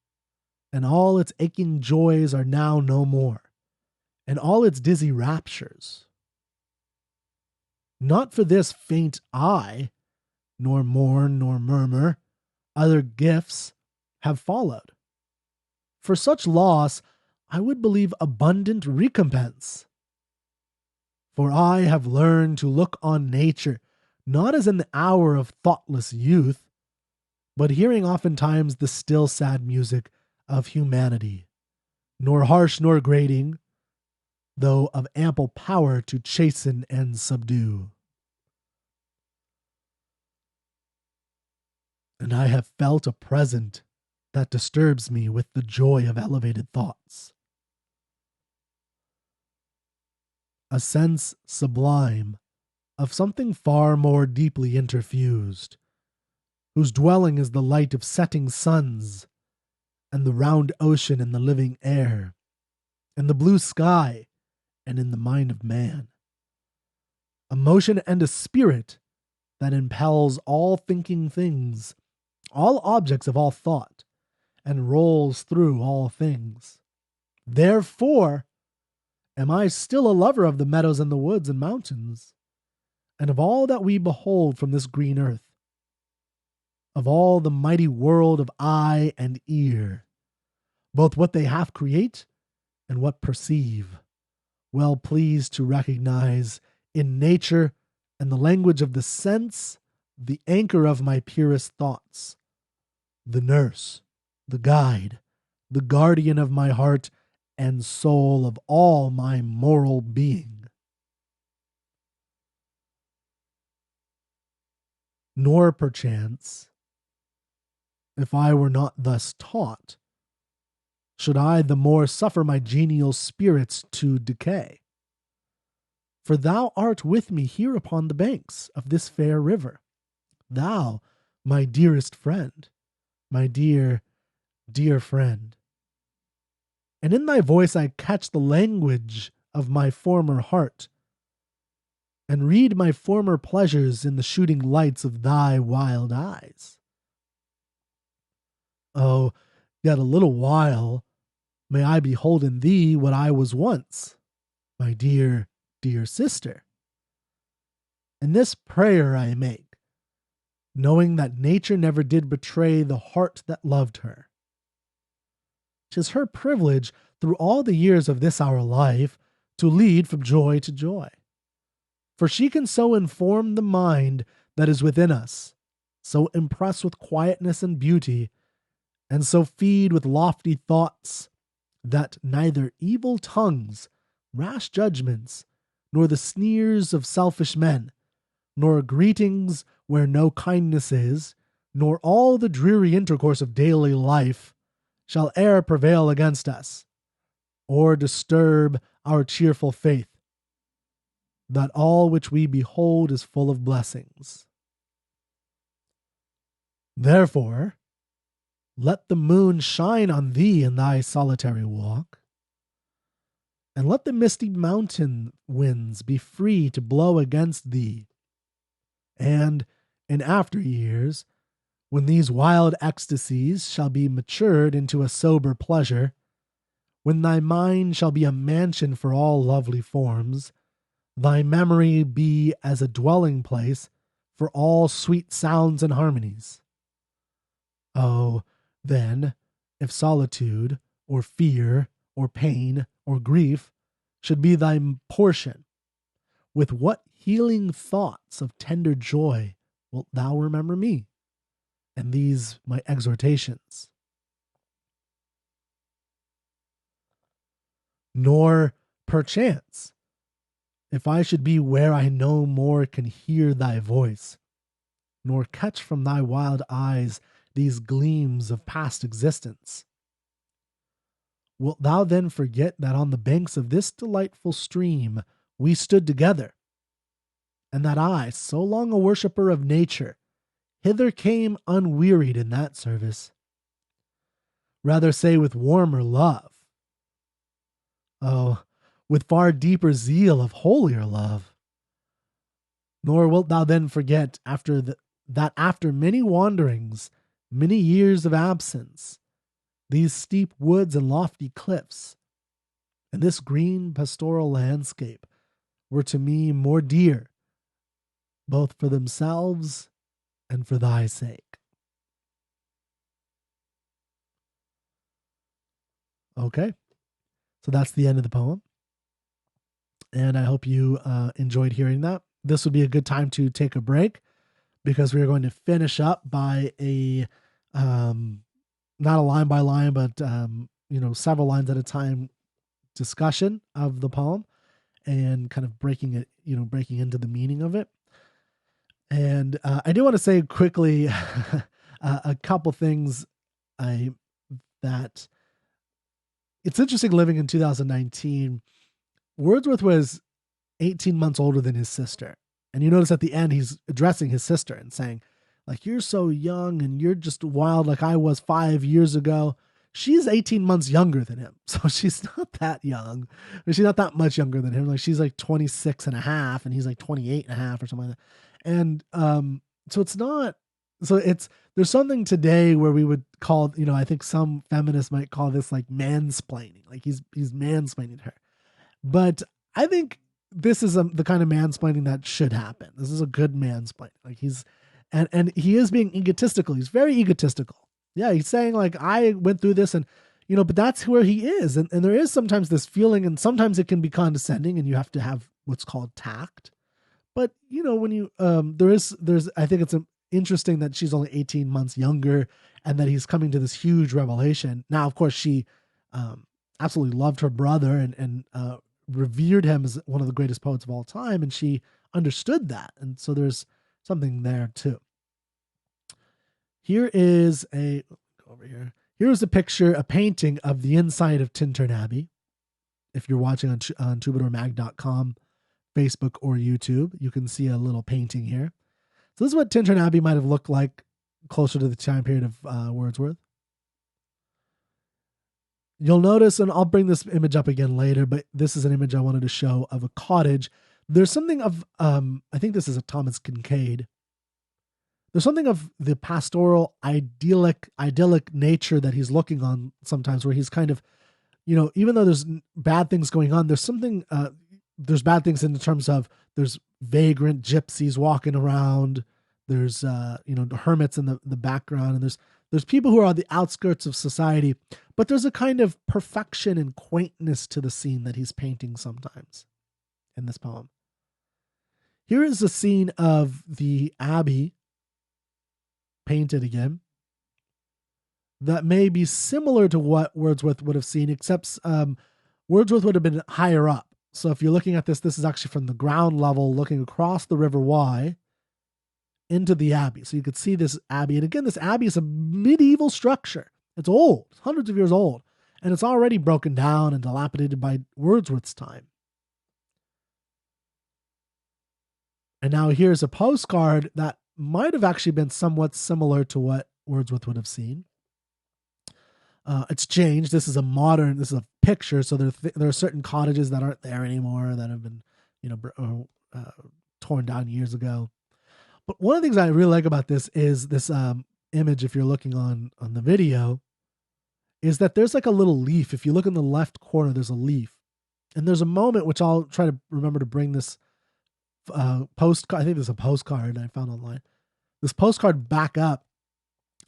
and all its aching joys are now no more, and all its dizzy raptures. Not for this faint eye, nor mourn nor murmur, other gifts have followed. For such loss I would believe abundant recompense. For I have learned to look on nature not as in the hour of thoughtless youth, but hearing oftentimes the still sad music of humanity, nor harsh nor grating, though of ample power to chasten and subdue. And I have felt a present that disturbs me with the joy of elevated thoughts. A sense sublime of something far more deeply interfused, whose dwelling is the light of setting suns, and the round ocean and the living air, and the blue sky, and in the mind of man. A motion and a spirit that impels all thinking things, all objects of all thought, and rolls through all things. Therefore am I still a lover of the meadows and the woods and mountains, and of all that we behold from this green earth, of all the mighty world of eye and ear, both what they half create and what perceive, well pleased to recognize in nature and the language of the sense the anchor of my purest thoughts, the nurse, the guide, the guardian of my heart and soul of all my moral being. Nor perchance, if I were not thus taught, should I the more suffer my genial spirits to decay. For thou art with me here upon the banks of this fair river, thou, my dearest friend, my dear, dear friend. And in thy voice I catch the language of my former heart, and read my former pleasures in the shooting lights of thy wild eyes. Oh, yet a little while may I behold in thee what I was once, my dear, dear sister. And this prayer I make, knowing that nature never did betray the heart that loved her. 'Tis her privilege through all the years of this our life to lead from joy to joy. For she can so inform the mind that is within us, so impress with quietness and beauty, and so feed with lofty thoughts, that neither evil tongues, rash judgments, nor the sneers of selfish men, nor greetings where no kindness is, nor all the dreary intercourse of daily life, shall e'er prevail against us, or disturb our cheerful faith, that all which we behold is full of blessings. Therefore, let the moon shine on thee in thy solitary walk, and let the misty mountain winds be free to blow against thee, and in after years, when these wild ecstasies shall be matured into a sober pleasure, When thy mind shall be a mansion for all lovely forms, thy memory be as a dwelling place for all sweet sounds and harmonies. Oh, then, if solitude, or fear, or pain, or grief should be thy portion, with what healing thoughts of tender joy wilt thou remember me, and these my exhortations? Nor, perchance, if I should be where I no more can hear thy voice, nor catch from thy wild eyes these gleams of past existence, wilt thou then forget that on the banks of this delightful stream we stood together, and that I, so long a worshipper of nature, hither came unwearied in that service? Rather say with warmer love, oh, with far deeper zeal of holier love. Nor wilt thou then forget that after many wanderings, many years of absence, these steep woods and lofty cliffs, and this green pastoral landscape were to me more dear, both for themselves and for thy sake. Okay, so that's the end of the poem. And I hope you enjoyed hearing that. This would be a good time to take a break because we are going to finish up by a, not a line by line, but, several lines at a time discussion of the poem and kind of breaking into the meaning of it. And I do want to say quickly a couple things that it's interesting living in 2019. Wordsworth was 18 months older than his sister. And you notice at the end, he's addressing his sister and saying, like, you're so young and you're just wild like I was 5 years ago. She's 18 months younger than him. So she's not that young. She's not that much younger than him. Like, she's like 26 and a half and he's like 28 and a half or something like that. And there's something today where we would call, I think some feminists might call this like mansplaining. Like he's mansplaining her. But I think this is the kind of mansplaining that should happen. This is a good mansplaining. Like and he is being egotistical. He's very egotistical. Yeah, he's saying like, I went through this and, but that's where he is. And there is sometimes this feeling, and sometimes it can be condescending and you have to have what's called tact. But, when you, I think it's interesting that she's only 18 months younger and that he's coming to this huge revelation. Now, of course, she absolutely loved her brother and revered him as one of the greatest poets of all time, and she understood that. And so there's something there too. Here's a picture, a painting of the inside of Tintern Abbey. If you're watching on troubadourmag.com, Facebook, or YouTube, you can see a little painting here. So this is what Tintern Abbey might have looked like closer to the time period of Wordsworth. You'll notice, and I'll bring this image up again later, but this is an image I wanted to show of a cottage. There's something of, I think this is a Thomas Kincaid. There's something of the pastoral idyllic nature that he's looking on sometimes, where he's kind of, even though there's bad things going on, there's something, there's bad things in terms of there's vagrant gypsies walking around. There's, hermits in the background, and there's people who are on the outskirts of society, but there's a kind of perfection and quaintness to the scene that he's painting sometimes in this poem. Here is a scene of the Abbey, painted again, that may be similar to what Wordsworth would have seen, except Wordsworth would have been higher up. So if you're looking at this is actually from the ground level, looking across the River Wye into the Abbey. So you could see this Abbey. And again, this Abbey is a medieval structure. It's old, it's hundreds of years old, and it's already broken down and dilapidated by Wordsworth's time. And now here's a postcard that might have actually been somewhat similar to what Wordsworth would have seen. It's changed. This is a picture. So there are certain cottages that aren't there anymore that have been, torn down years ago. But one of the things I really like about this is this image, if you're looking on the video, is that there's like a little leaf. If you look in the left corner, there's a leaf. And there's a moment, which I'll try to remember to bring this postcard. I think there's a postcard I found online. This postcard back up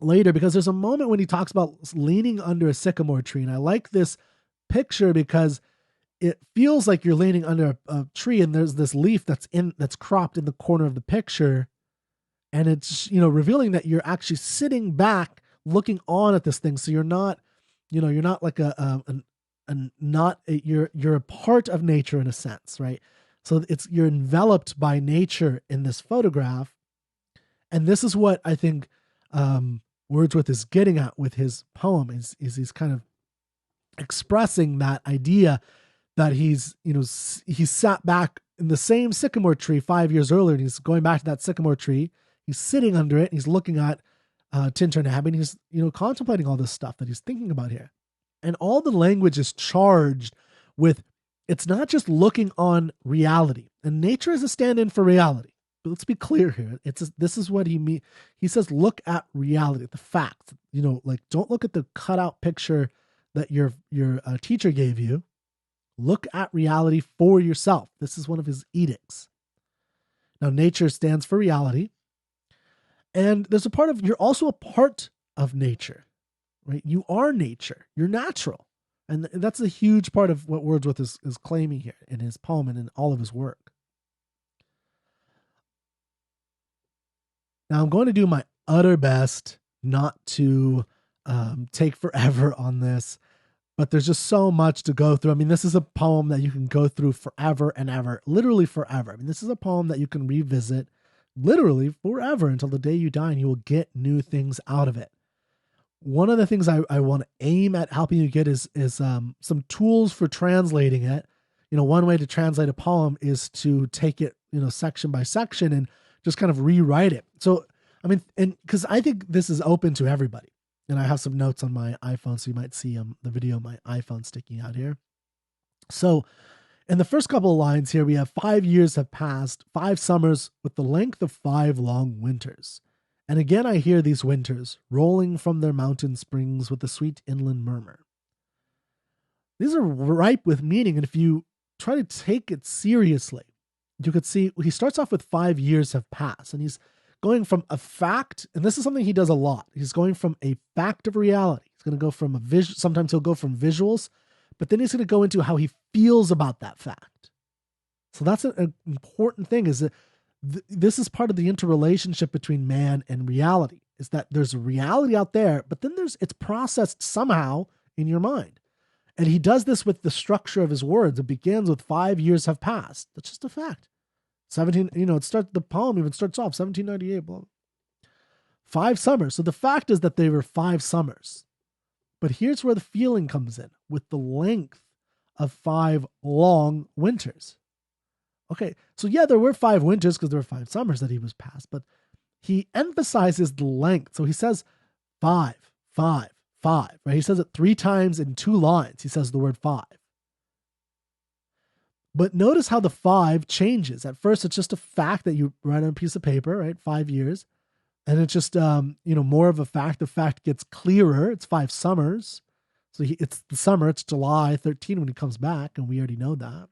later, because there's a moment when he talks about leaning under a sycamore tree. And I like this picture because it feels like you're leaning under a tree and there's this leaf that's cropped in the corner of the picture. And it's, revealing that you're actually sitting back looking on at this thing. So you're not, you're not like you're a part of nature in a sense, right? So you're enveloped by nature in this photograph. And this is what I think Wordsworth is getting at with his poem is he's kind of expressing that idea that he's sat back in the same sycamore tree 5 years earlier, and he's going back to that sycamore tree. He's sitting under it, and he's looking at Tintern Abbey, and he's contemplating all this stuff that he's thinking about here. And all the language is charged with, it's not just looking on reality, and nature is a stand-in for reality. But let's be clear here. This is what he means. He says, look at reality, the facts. Don't look at the cutout picture that your teacher gave you. Look at reality for yourself. This is one of his edicts. Now, nature stands for reality. And there's you're also a part of nature, right? You are nature. You're natural. And that's a huge part of what Wordsworth is claiming here in his poem and in all of his work. Now, I'm going to do my utter best not to take forever on this, but there's just so much to go through. I mean, this is a poem that you can go through forever and ever, literally forever. I mean, this is a poem that you can revisit literally forever until the day you die, and you will get new things out of it. One of the things I want to aim at helping you get is some tools for translating it. One way to translate a poem is to take it, section by section and just kind of rewrite it. So, I mean, and because I think this is open to everybody. And I have some notes on my iPhone, so you might see the video of my iPhone sticking out here. So in the first couple of lines here, we have 5 years have passed, 5 summers with the length of 5 long winters. And again I hear these winters rolling from their mountain springs with a sweet inland murmur. These are ripe with meaning, and if you try to take it seriously, you could see he starts off with 5 years have passed, and he's going from a fact, and this is something he does a lot. He's going from a fact of reality. He's going to go from sometimes he'll go from visuals, but then he's going to go into how he feels about that fact. So that's an important thing, is that this is part of the interrelationship between man and reality, is that there's a reality out there, but then it's processed somehow in your mind. And he does this with the structure of his words. It begins with 5 years have passed. That's just a fact. The poem even starts off 1798, blah, blah. 5 summers. So the fact is that they were 5 summers. But here's where the feeling comes in, with the length of 5 long winters. Okay, so yeah, there were 5 winters because there were 5 summers that he was past, but he emphasizes the length. So he says 5, 5, 5, right? He says it 3 times in 2 lines. He says the word 5. But notice how the 5 changes. At first, it's just a fact that you write on a piece of paper, right? 5 years. And it's just, more of a fact. The fact gets clearer. It's 5 summers. So it's the summer. It's July 13 when he comes back, and we already know that.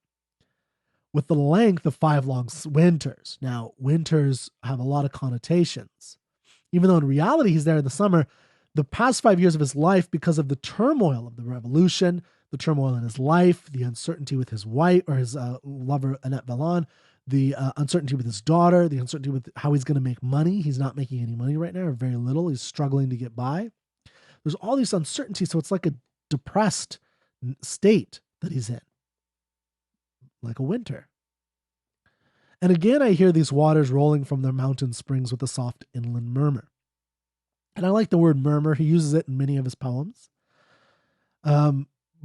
With the length of 5 long winters. Now, winters have a lot of connotations. Even though in reality he's there in the summer, the past 5 years of his life, because of the turmoil of the revolution, the turmoil in his life, the uncertainty with his wife or his lover, Annette Vallon, the uncertainty with his daughter, the uncertainty with how he's going to make money. He's not making any money right now, or very little. He's struggling to get by. There's all these uncertainties. So it's like a depressed state that he's in, like a winter. And again, I hear these waters rolling from their mountain springs with a soft inland murmur. And I like the word murmur. He uses it in many of his poems.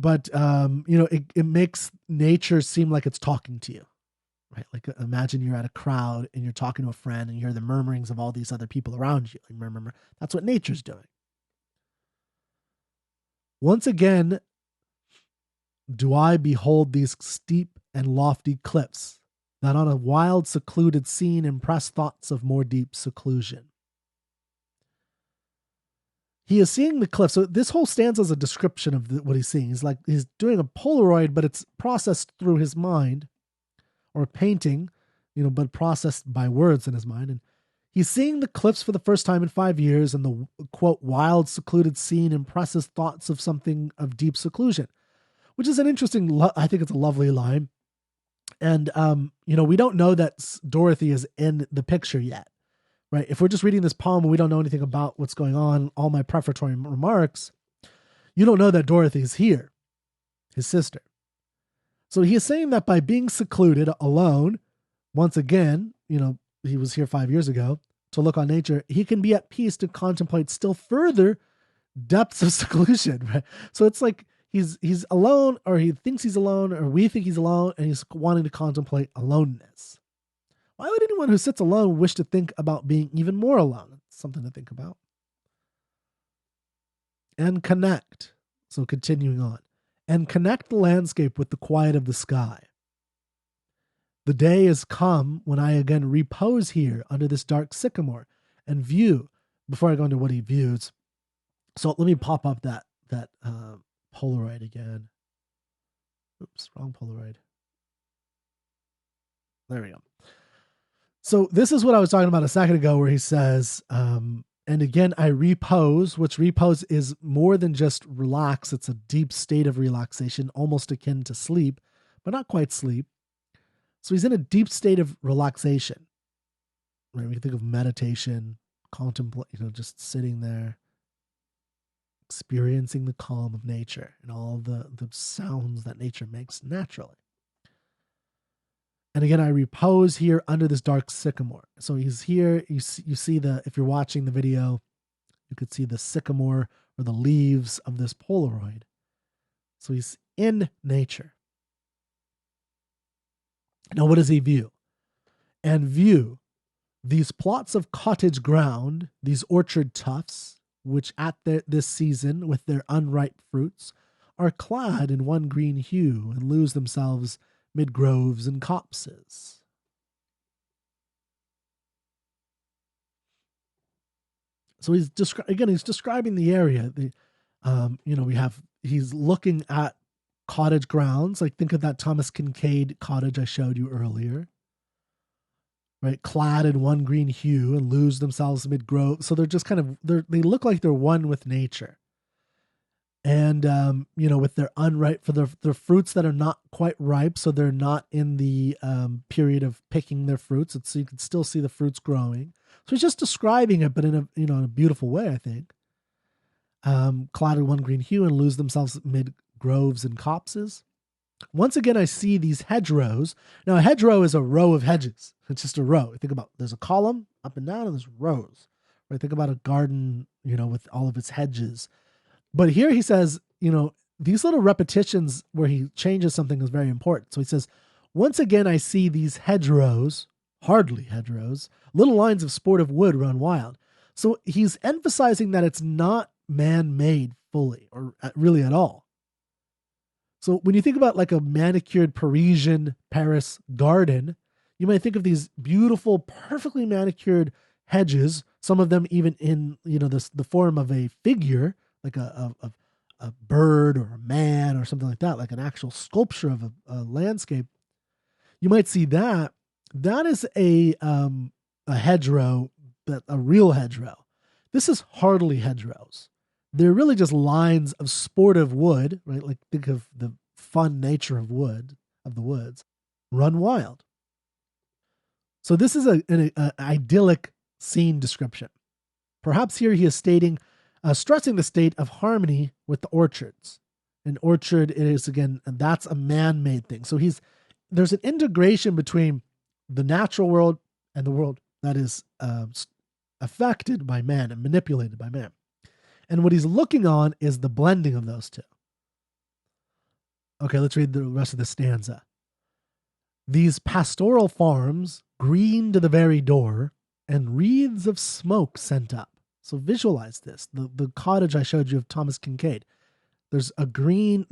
But it makes nature seem like it's talking to you, right? Like imagine you're at a crowd and you're talking to a friend and you hear the murmurings of all these other people around you. Like murmur. That's what nature's doing. Once again, do I behold these steep and lofty cliffs that on a wild, secluded scene impress thoughts of more deep seclusion. he is seeing the cliff. So this whole stanza is a description of what he's seeing. He's doing a Polaroid, but it's processed through his mind, or painting, but processed by words in his mind. And he's seeing the cliffs for the first time in 5 years, and the, quote, wild, secluded scene impresses thoughts of something of deep seclusion, which is an interesting, I think it's a lovely line. And, we don't know that Dorothy is in the picture yet, right? If we're just reading this poem and we don't know anything about what's going on, all my prefatory remarks, you don't know that Dorothy is here, his sister. So he is saying that by being secluded, alone, once again, he was here 5 years ago, to look on nature, he can be at peace to contemplate still further depths of seclusion, right? So it's like he's alone, or he thinks he's alone, or we think he's alone, and he's wanting to contemplate aloneness. Why would anyone who sits alone wish to think about being even more alone? It's something to think about. And connect. So continuing on. And connect the landscape with the quiet of the sky. The day is come when I again repose here under this dark sycamore and view, before I go into what he views. So let me pop up that Polaroid again. Oops, wrong Polaroid. There we go. So this is what I was talking about a second ago, where he says, and again, I repose, which repose is more than just relax. It's a deep state of relaxation, almost akin to sleep, but not quite sleep. So he's in a deep state of relaxation. Right? We can think of meditation, contemplate, just sitting there, experiencing the calm of nature and all the sounds that nature makes naturally. And again, I repose here under this dark sycamore. So he's here. You see if you're watching the video, you could see the sycamore or the leaves of this Polaroid. So he's in nature. Now, what does he view? And view these plots of cottage ground, these orchard tufts, which at this season, with their unripe fruits, are clad in one green hue and lose themselves mid groves and copses. So he's describing the area. He's looking at cottage grounds. Like, think of that Thomas Kincaid cottage I showed you earlier, right? Clad in one green hue and lose themselves mid grove. So they're just they look like they're one with nature. And, with their unripe, for their fruits that are not quite ripe. So they're not in the period of picking their fruits. So you can still see the fruits growing. So he's just describing it, but in a beautiful way, I think. Clad in one green hue and lose themselves mid groves and copses. Once again, I see these hedgerows. Now, a hedgerow is a row of hedges. It's just a row. Think about, there's a column up and down, and there's rows. Right? Think about a garden, with all of its hedges. But here he says, these little repetitions where he changes something is very important. So he says, once again, I see these hedgerows, hardly hedgerows, little lines of sportive wood run wild. So he's emphasizing that it's not man-made fully, or really at all. So when you think about like a manicured Parisian Paris garden, you might think of these beautiful, perfectly manicured hedges, some of them even in, the form of a figure, like a bird or a man or something like that, like an actual sculpture of a landscape. You might see that. That is a hedgerow, but a real hedgerow. This is hardly hedgerows. They're really just lines of sportive wood, right? Like, think of the fun nature of wood, of the woods, run wild. So this is an idyllic scene description. Perhaps here he is stressing the state of harmony with the orchards. An orchard is, again, and that's a man-made thing. So there's an integration between the natural world and the world that is affected by man and manipulated by man. And what he's looking on is the blending of those two. Okay, let's read the rest of the stanza. These pastoral farms, green to the very door, and wreaths of smoke sent up. So visualize this. The cottage I showed you of Thomas Kincaid. There's green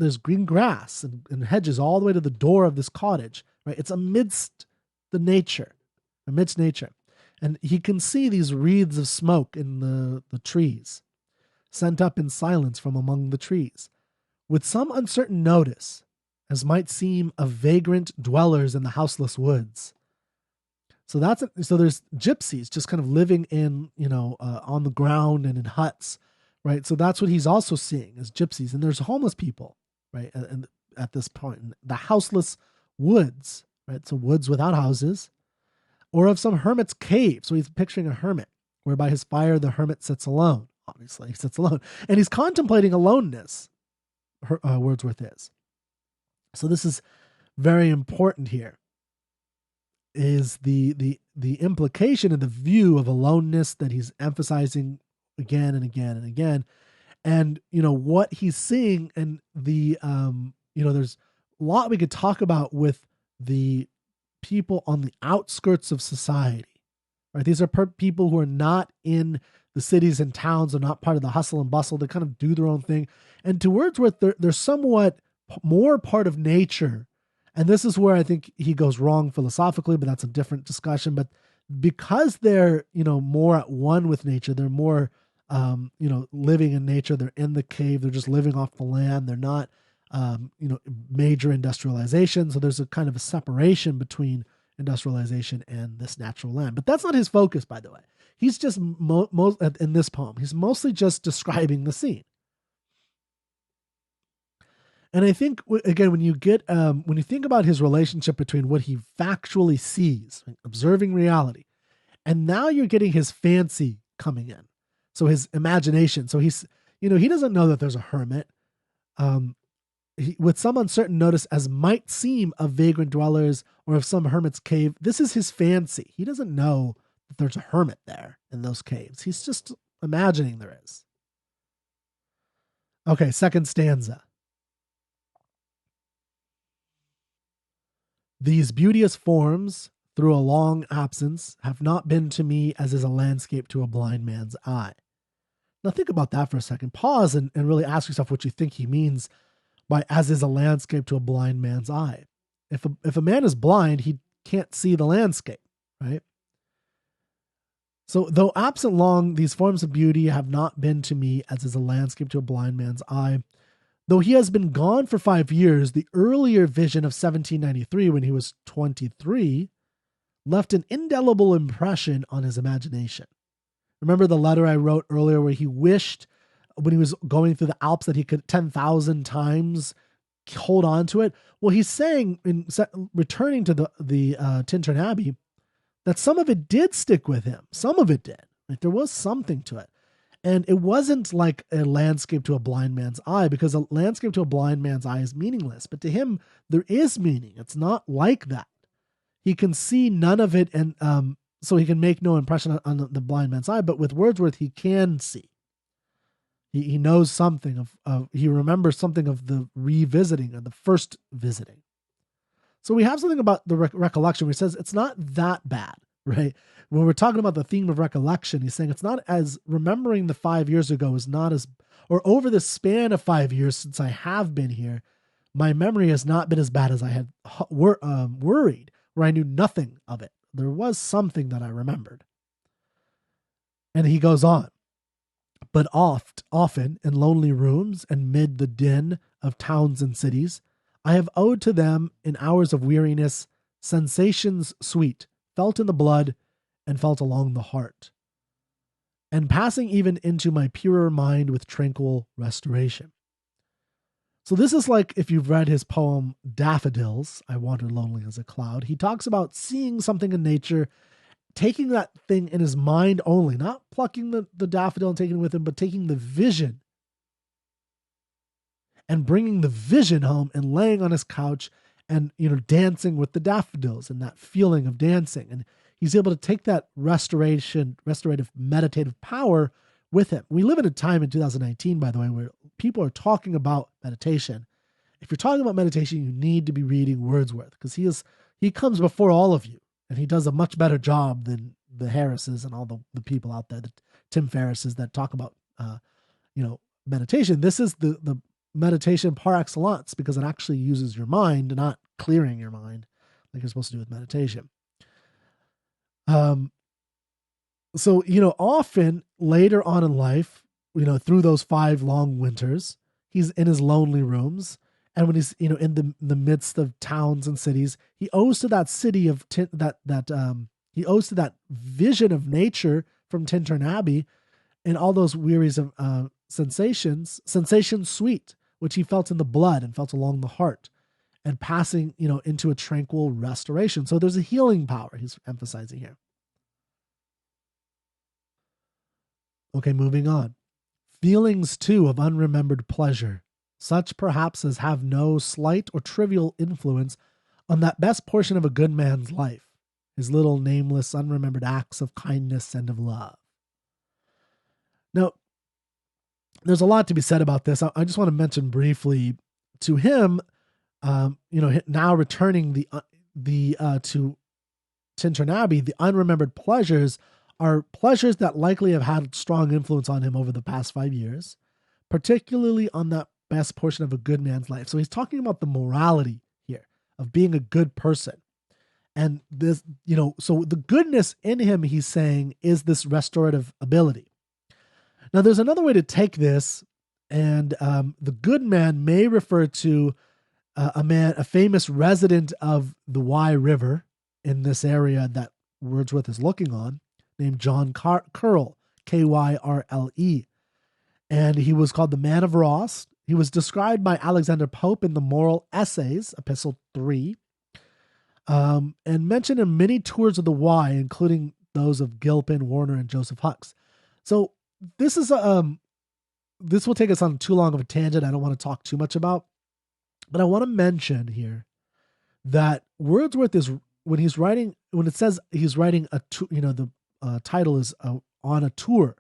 grass and hedges all the way to the door of this cottage, right? It's amidst nature. And he can see these wreaths of smoke in the trees. sent up in silence from among the trees, with some uncertain notice, as might seem of vagrant dwellers in the houseless woods. So there's gypsies just kind of living in, on the ground and in huts, right? So that's what he's also seeing is gypsies, and there's homeless people, right? And at this point, the houseless woods, right? So woods without houses, or of some hermit's cave. So he's picturing a hermit, where by his fire the hermit sits alone. Obviously, he sits alone, and he's contemplating aloneness. Wordsworth is. So this is very important here. Is the implication of the view of aloneness that he's emphasizing again and again and again, and what he's seeing, and there's a lot we could talk about with the people on the outskirts of society, right? These are people who are not in the cities and towns, are not part of the hustle and bustle. They kind of do their own thing, and to Wordsworth, they're somewhat more part of nature. And this is where I think he goes wrong philosophically, but that's a different discussion. But because they're, more at one with nature, they're more, living in nature. They're in the cave. They're just living off the land. They're not, major industrialization. So there's a kind of a separation between industrialization and this natural land. But that's not his focus, by the way. He's just in this poem, he's mostly just describing the scene. And I think, again, when you think about his relationship between what he factually sees, right, observing reality, and now you're getting his fancy coming in. So his imagination. So he's, he doesn't know that there's a hermit. With some uncertain notice, as might seem of vagrant dwellers or of some hermit's cave, this is his fancy. He doesn't know that there's a hermit there in those caves. He's just imagining there is. Okay, second stanza. These beauteous forms, through a long absence, have not been to me as is a landscape to a blind man's eye. Now think about that for a second. Pause and really ask yourself what you think he means by as is a landscape to a blind man's eye. If a man is blind, he can't see the landscape, right? So though absent long, these forms of beauty have not been to me as is a landscape to a blind man's eye. Though he has been gone for 5 years, the earlier vision of 1793, when he was 23, left an indelible impression on his imagination. Remember the letter I wrote earlier where he wished, when he was going through the Alps, that he could 10,000 times hold on to it? Well, he's saying, in returning to the Tintern Abbey, that some of it did stick with him. Some of it did. Like, there was something to it. And it wasn't like a landscape to a blind man's eye, because a landscape to a blind man's eye is meaningless. But to him, there is meaning. It's not like that. He can see none of it, and so he can make no impression on the blind man's eye. But with Wordsworth, he can see. He knows something he remembers something of the revisiting or the first visiting. So we have something about the recollection where he says it's not that bad, right? When we're talking about the theme of recollection, he's saying it's not as, remembering the 5 years ago is not as, or over the span of 5 years since I have been here, my memory has not been as bad as I had worried, where I knew nothing of it. There was something that I remembered. And he goes on. But often in lonely rooms and mid the din of towns and cities, I have owed to them in hours of weariness sensations sweet, felt in the blood and felt along the heart, and passing even into my purer mind with tranquil restoration. So this is like, if you've read his poem Daffodils, I Wander Lonely as a Cloud, he talks about seeing something in nature, taking that thing in his mind only, not plucking the daffodil and taking it with him, but taking the vision and bringing the vision home and laying on his couch and, dancing with the daffodils and that feeling of dancing. And he's able to take that restorative, meditative power with him. We live in a time in 2019, by the way, where people are talking about meditation. If you're talking about meditation, you need to be reading Wordsworth, because he comes before all of you, and he does a much better job than the Harrises and all the people out there, the Tim Ferrisses that talk about, meditation. This is the meditation par excellence, because it actually uses your mind, not clearing your mind like you're supposed to do with meditation. So, often later on in life, through those 5 long winters, he's in his lonely rooms. And when he's, in the midst of towns and cities, he owes to that city of he owes to that vision of nature from Tintern Abbey and all those wearies of sensations sweet, which he felt in the blood and felt along the heart, and passing, into a tranquil restoration. So there's a healing power he's emphasizing here. Okay, moving on. Feelings too of unremembered pleasure, such perhaps as have no slight or trivial influence on that best portion of a good man's life, his little nameless unremembered acts of kindness and of love. Now, there's a lot to be said about this. I just want to mention briefly, to him, now returning to Tintern Abbey, the unremembered pleasures are pleasures that likely have had strong influence on him over the past 5 years, particularly on that best portion of a good man's life. So he's talking about the morality here of being a good person. And this, so the goodness in him, he's saying, is this restorative ability. Now, there's another way to take this, and the good man may refer to a famous resident of the Wye River in this area that Wordsworth is looking on, named John Kyrle, Kyrle. And he was called the Man of Ross. He was described by Alexander Pope in the Moral Essays, Epistle 3, and mentioned in many tours of the Wye, including those of Gilpin, Warner, and Joseph Hucks. So this is this will take us on too long of a tangent I don't want to talk too much about, but I want to mention here that Wordsworth is, when it says he's writing the title is on a tour.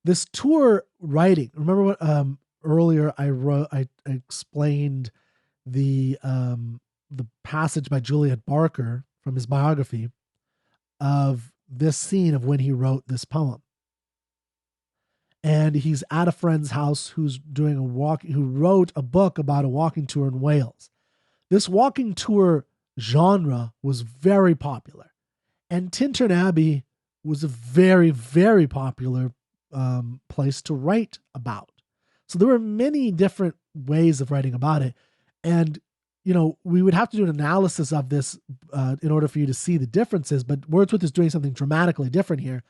This tour writing, remember what earlier I explained the passage by Juliet Barker from his biography of this scene of when he wrote this poem. And he's at a friend's house who wrote a book about a walking tour in Wales. This walking tour genre was very popular, and Tintern Abbey was a very, very popular place to write about. So there were many different ways of writing about it. And, we would have to do an analysis of this in order for you to see the differences, but Wordsworth is doing something dramatically different here.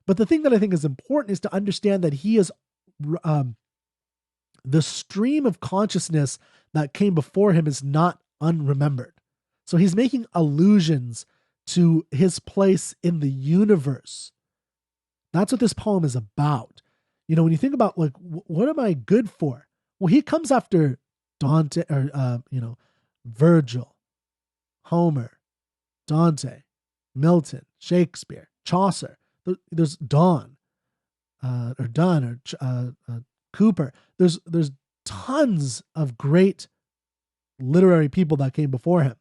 But the thing that I think is important is to understand that he is the stream of consciousness that came before him is not unremembered. So he's making allusions to his place in the universe. That's what this poem is about. When you think about, what am I good for? Well, he comes after Dante, or, Virgil, Homer, Dante, Milton, Shakespeare, Chaucer. There's Donne, Cooper. There's tons of great literary people that came before him.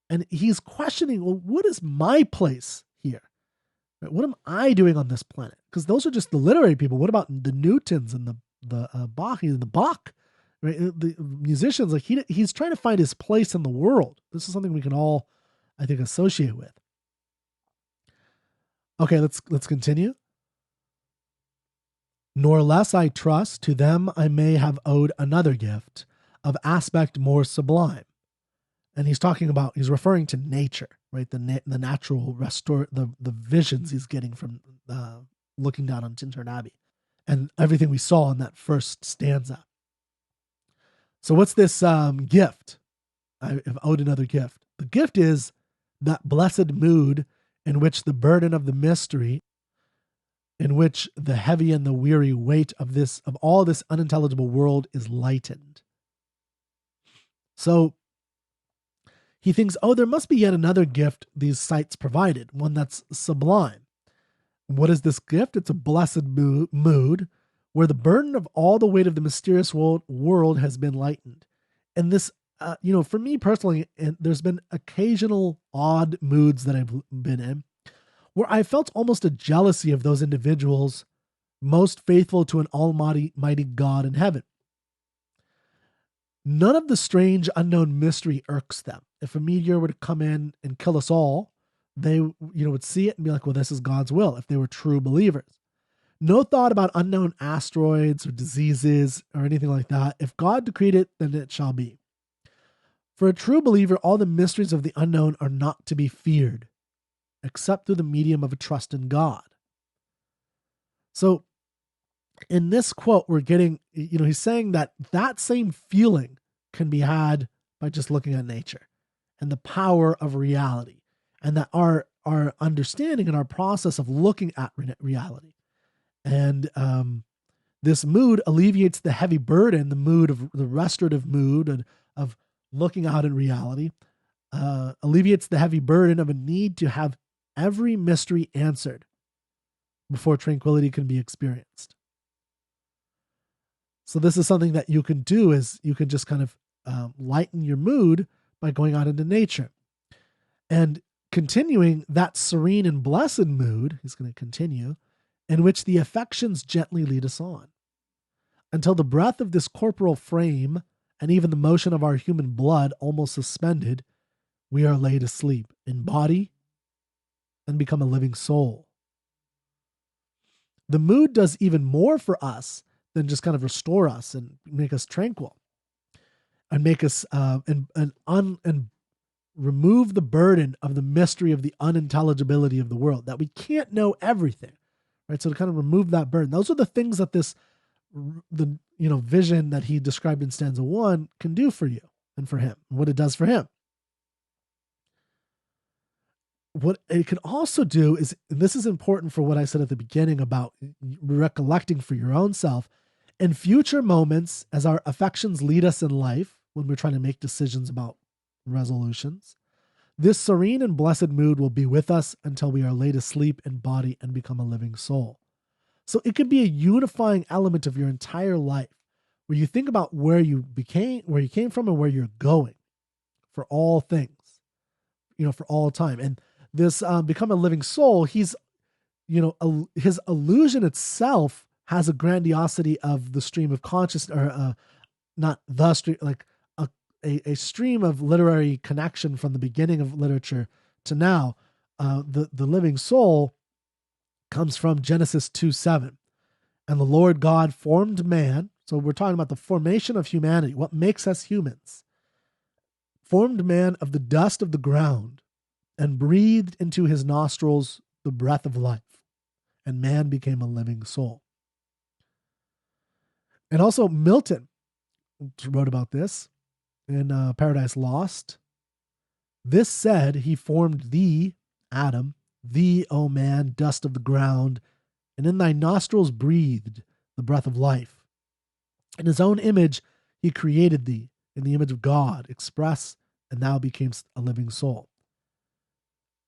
And he's questioning, well, what is my place here? Right? What am I doing on this planet? Because those are just the literary people. What about the Newtons and the Bach and the Bach? Right? The musicians, he's trying to find his place in the world. This is something we can all, I think, associate with. Okay, let's continue. Nor less I trust to them I may have owed another gift of aspect more sublime. And he's referring to nature, right? The natural the visions he's getting from looking down on Tintern Abbey and everything we saw in that first stanza. So what's this gift? I have owed another gift. The gift is that blessed mood in which the burden of the mystery, in which the heavy and the weary weight of all this unintelligible world is lightened. So he thinks, there must be yet another gift these sights provided, one that's sublime. What is this gift? It's a blessed mood where the burden of all the weight of the mysterious world has been lightened. And this, for me personally, there's been occasional odd moods that I've been in where I felt almost a jealousy of those individuals most faithful to an almighty God in heaven. None of the strange unknown mystery irks them. If a meteor were to come in and kill us all, they would see it and be like, well, this is God's will, if they were true believers. No thought about unknown asteroids or diseases or anything like that. If God decreed it, then it shall be. For a true believer, all the mysteries of the unknown are not to be feared, except through the medium of a trust in God. So in this quote, we're getting, he's saying that that same feeling can be had by just looking at nature and the power of reality, and that our understanding and our process of looking at reality. And this mood alleviates the heavy burden, the mood of the restorative mood of looking out at reality, alleviates the heavy burden of a need to have every mystery answered before tranquility can be experienced. So this is something that you can do, is you can just kind of lighten your mood by going out into nature. And continuing that serene and blessed mood, he's going to continue, in which the affections gently lead us on, until the breath of this corporal frame and even the motion of our human blood almost suspended, we are laid asleep in body and become a living soul. The mood does even more for us than just kind of restore us and make us tranquil and make us and remove the burden of the mystery of the unintelligibility of the world, that we can't know everything, right? So to kind of remove that burden, those are the things that the vision that he described in stanza 1 can do for you and for him, what it does for him. What it can also do is, and this is important for what I said at the beginning about recollecting for your own self, in future moments, as our affections lead us in life, when we're trying to make decisions about resolutions, this serene and blessed mood will be with us until we are laid asleep in body and become a living soul. So it can be a unifying element of your entire life, where you think about where you came from and where you're going for all things, for all time. And this become a living soul, his illusion itself has a grandiosity of the stream of consciousness, or not the stream, like a stream of literary connection from the beginning of literature to now. The living soul comes from Genesis 2:7. And the Lord God formed man. So we're talking about the formation of humanity, what makes us humans. Formed man of the dust of the ground and breathed into his nostrils the breath of life. And man became a living soul. And also Milton wrote about this in Paradise Lost. This said, he formed thee, Adam, thee, O man, dust of the ground, and in thy nostrils breathed the breath of life. In his own image he created thee, in the image of God, express, and thou becamest a living soul.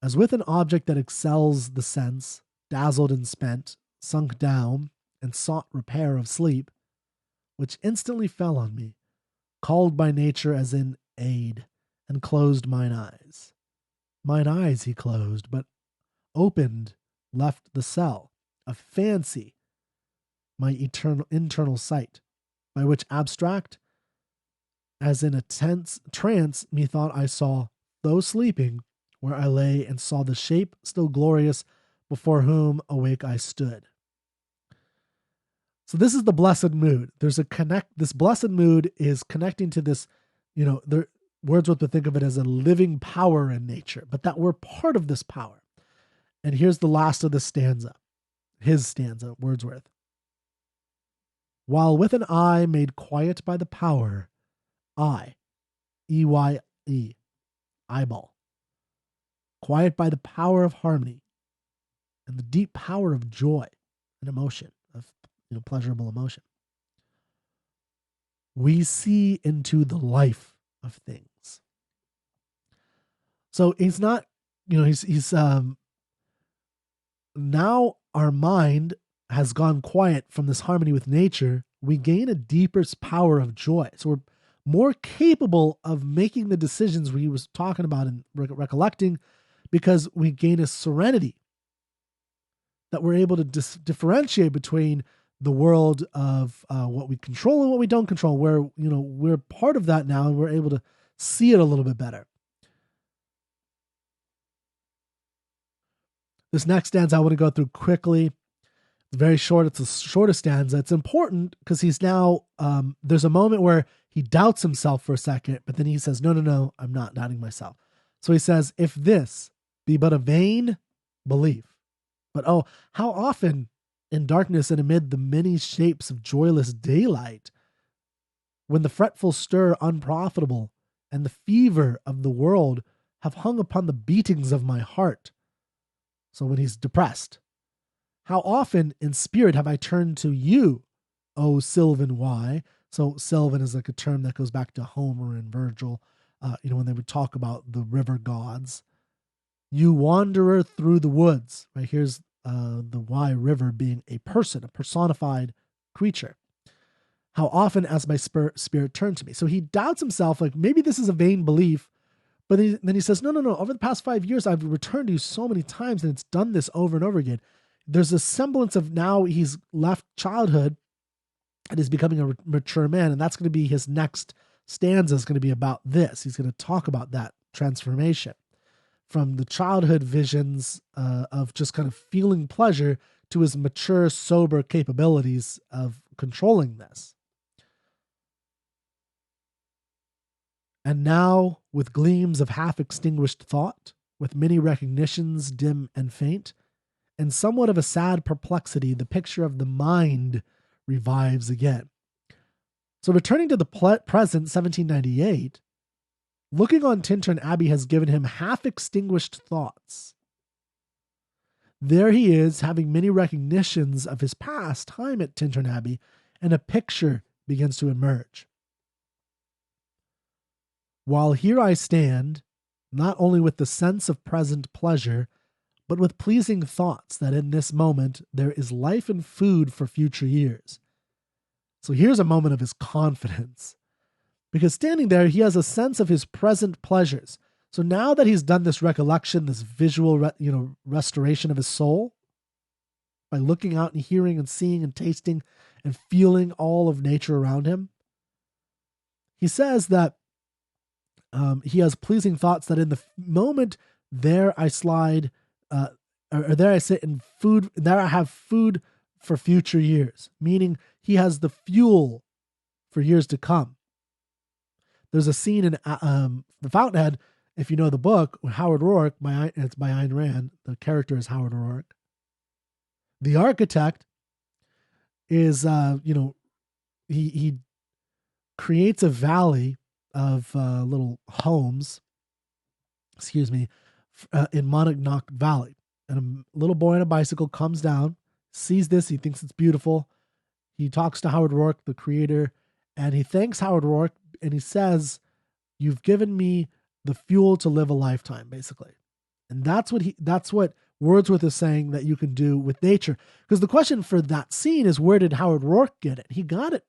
As with an object that excels the sense, dazzled and spent, sunk down, and sought repair of sleep, which instantly fell on me, called by nature as in aid, and closed mine eyes. Mine eyes he closed, but opened, left the cell of fancy, my internal sight, by which abstract, as in a tense trance, methought I saw, though sleeping, where I lay and saw the shape still glorious, before whom awake I stood. So this is the blessed mood. This blessed mood is connecting to this, Wordsworth would think of it as a living power in nature, but that we're part of this power. And here's the last of the stanza, his stanza, Wordsworth. While with an eye made quiet by the power, E-Y-E, eyeball, quiet by the power of harmony and the deep power of joy and emotion, of pleasurable emotion, we see into the life of things. So he's not, he's now our mind has gone quiet from this harmony with nature. We gain a deeper power of joy. So we're more capable of making the decisions we was talking about in recollecting, because we gain a serenity that we're able to differentiate between the world of what we control and what we don't control, where, we're part of that now and we're able to see it a little bit better. This next stanza I want to go through quickly. It's very short. It's the shortest stanza. It's important because he's now, there's a moment where he doubts himself for a second, but then he says, no, no, no, I'm not doubting myself. So he says, if this be but a vain belief, but oh, how often in darkness and amid the many shapes of joyless daylight, when the fretful stir unprofitable and the fever of the world have hung upon the beatings of my heart. So when he's depressed, how often in spirit have I turned to you, O Sylvan Why? So Sylvan is like a term that goes back to Homer and Virgil, when they would talk about the river gods. You wanderer through the woods, right? Here's the Wye River being a person, a personified creature. How often has my spirit turned to me? So he doubts himself, like maybe this is a vain belief, but then he says, no, no, no. Over the past 5 years, I've returned to you so many times and it's done this over and over again. There's a semblance of now he's left childhood and is becoming a mature man. And that's going to be his next stanza is going to be about this. He's going to talk about that transformation from the childhood visions of just kind of feeling pleasure to his mature, sober capabilities of controlling this. And now, with gleams of half-extinguished thought, with many recognitions dim and faint, and somewhat of a sad perplexity, the picture of the mind revives again. So returning to the present, 1798, looking on Tintern Abbey has given him half-extinguished thoughts. There he is, having many recognitions of his past time at Tintern Abbey, and a picture begins to emerge. While here I stand, not only with the sense of present pleasure, but with pleasing thoughts that in this moment there is life and food for future years. So here's a moment of his confidence. Because standing there, he has a sense of his present pleasures. So now that he's done this recollection, this visual restoration of his soul, by looking out and hearing and seeing and tasting and feeling all of nature around him, he says that he has pleasing thoughts that in the moment there I slide, or there I sit in food, there I have food for future years, meaning he has the fuel for years to come. There's a scene in The Fountainhead, if you know the book, Howard Rourke, it's by Ayn Rand, the character is Howard Rourke. The architect is, he creates a valley of little homes, in Monadnock Valley. And a little boy on a bicycle comes down, sees this, he thinks it's beautiful. He talks to Howard Rourke, the creator, and he thanks Howard Rourke, and he says, you've given me the fuel to live a lifetime, basically. And that's what Wordsworth is saying that you can do with nature. Because the question for that scene is, where did Howard Rourke get it? He got it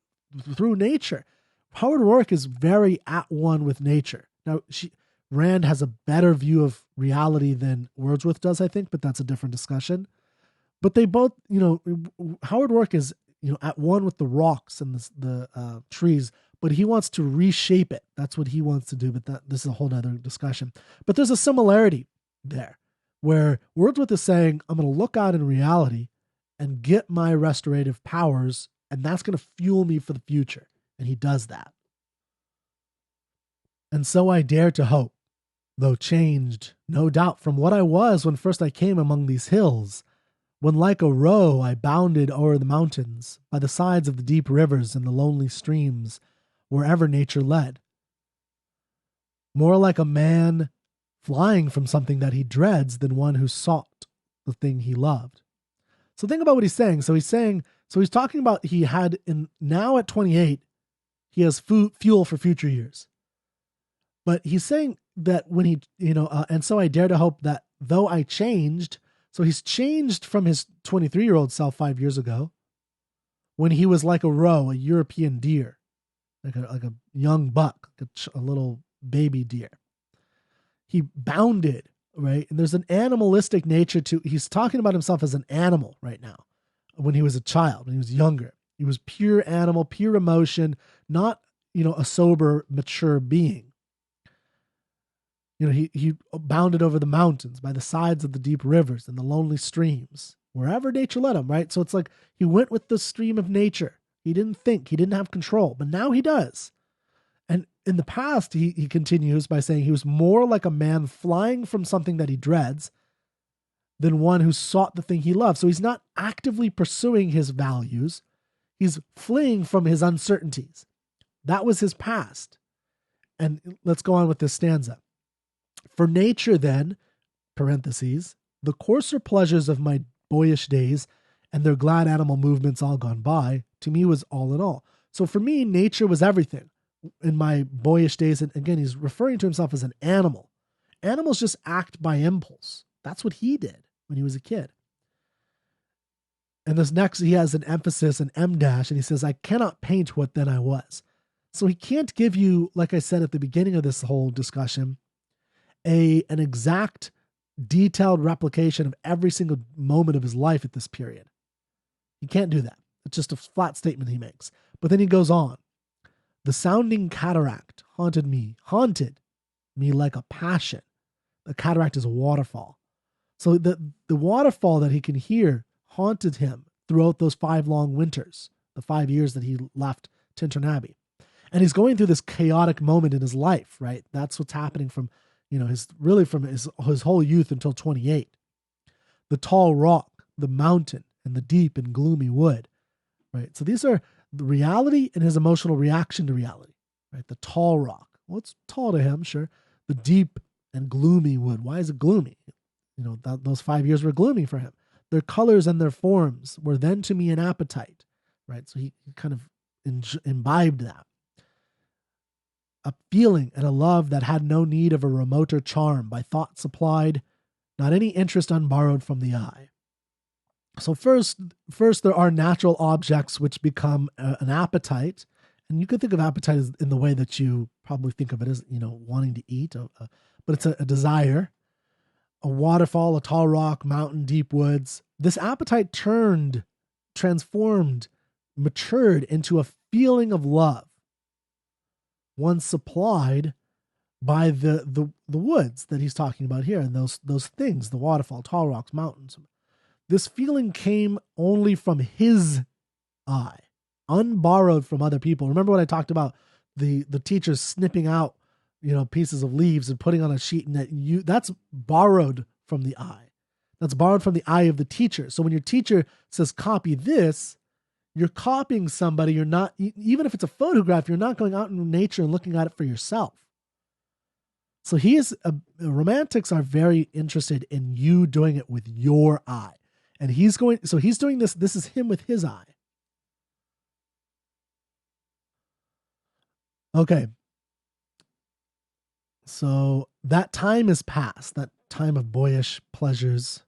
through nature. Howard Rourke is very at one with nature. Now, Rand has a better view of reality than Wordsworth does, I think, but that's a different discussion. But they both, Howard Rourke is, at one with the rocks and the trees, but he wants to reshape it. That's what he wants to do, but this is a whole other discussion. But there's a similarity there where Wordsworth is saying, I'm going to look out in reality and get my restorative powers, and that's going to fuel me for the future. And he does that. And so I dare to hope, though changed, no doubt, from what I was when first I came among these hills, when like a roe I bounded o'er the mountains, by the sides of the deep rivers and the lonely streams, wherever nature led. More like a man flying from something that he dreads than one who sought the thing he loved. So think about what he's saying. So he's talking about now at 28, he has fuel for future years. But he's saying that when he, and so I dare to hope that though I changed, so he's changed from his 23-year-old self 5 years ago, when he was like a roe, a European deer, like a young buck, a little baby deer. He bounded, right? And there's an animalistic nature he's talking about himself as an animal right now. When he was a child, when he was younger, he was pure animal, pure emotion, not, a sober, mature being. He bounded over the mountains by the sides of the deep rivers and the lonely streams, wherever nature led him, right? So it's like he went with the stream of nature. He didn't think, he didn't have control, but now he does. And in the past, he continues by saying he was more like a man flying from something that he dreads than one who sought the thing he loved. So he's not actively pursuing his values. He's fleeing from his uncertainties. That was his past. And let's go on with this stanza. For nature then, parentheses, the coarser pleasures of my boyish days and their glad animal movements all gone by, to me was all in all. So for me, nature was everything in my boyish days. And again, he's referring to himself as an animal. Animals just act by impulse. That's what he did when he was a kid. And this next, he has an emphasis, an M dash, and he says, I cannot paint what then I was. So he can't give you, like I said at the beginning of this whole discussion, an exact, detailed replication of every single moment of his life at this period. He can't do that. It's just a flat statement he makes. But then he goes on. The sounding cataract haunted me like a passion. The cataract is a waterfall. So the waterfall that he can hear haunted him throughout those 5 long winters, the 5 years that he left Tintern Abbey. And he's going through this chaotic moment in his life, right? That's what's happening from, his whole youth until 28. The tall rock, the mountain, and the deep and gloomy wood, right? So these are the reality and his emotional reaction to reality, right? The tall rock. Well, it's tall to him, sure. The deep and gloomy wood. Why is it gloomy? Those 5 years were gloomy for him. Their colors and their forms were then to me an appetite, right? So he kind of imbibed that. A feeling and a love that had no need of a remoter charm, by thought supplied, not any interest unborrowed from the eye. So first there are natural objects which become an appetite, and you could think of appetite as in the way that you probably think of it as, wanting to eat, but it's a desire. A waterfall, a tall rock, mountain, deep woods. This appetite transformed, matured into a feeling of love, one supplied by the woods that he's talking about here, and those things, the waterfall, tall rocks, mountains. This feeling came only from his eye, unborrowed from other people. Remember what I talked about, the teachers snipping out, pieces of leaves and putting on a sheet, and that's borrowed from the eye. That's borrowed from the eye of the teacher. So when your teacher says copy this, you're copying somebody. You're not, even if it's a photograph, you're not going out in nature and looking at it for yourself. So romantics are very interested in you doing it with your eye. And he's doing this is him with his eye. Okay. So that time is past, that time of boyish pleasures,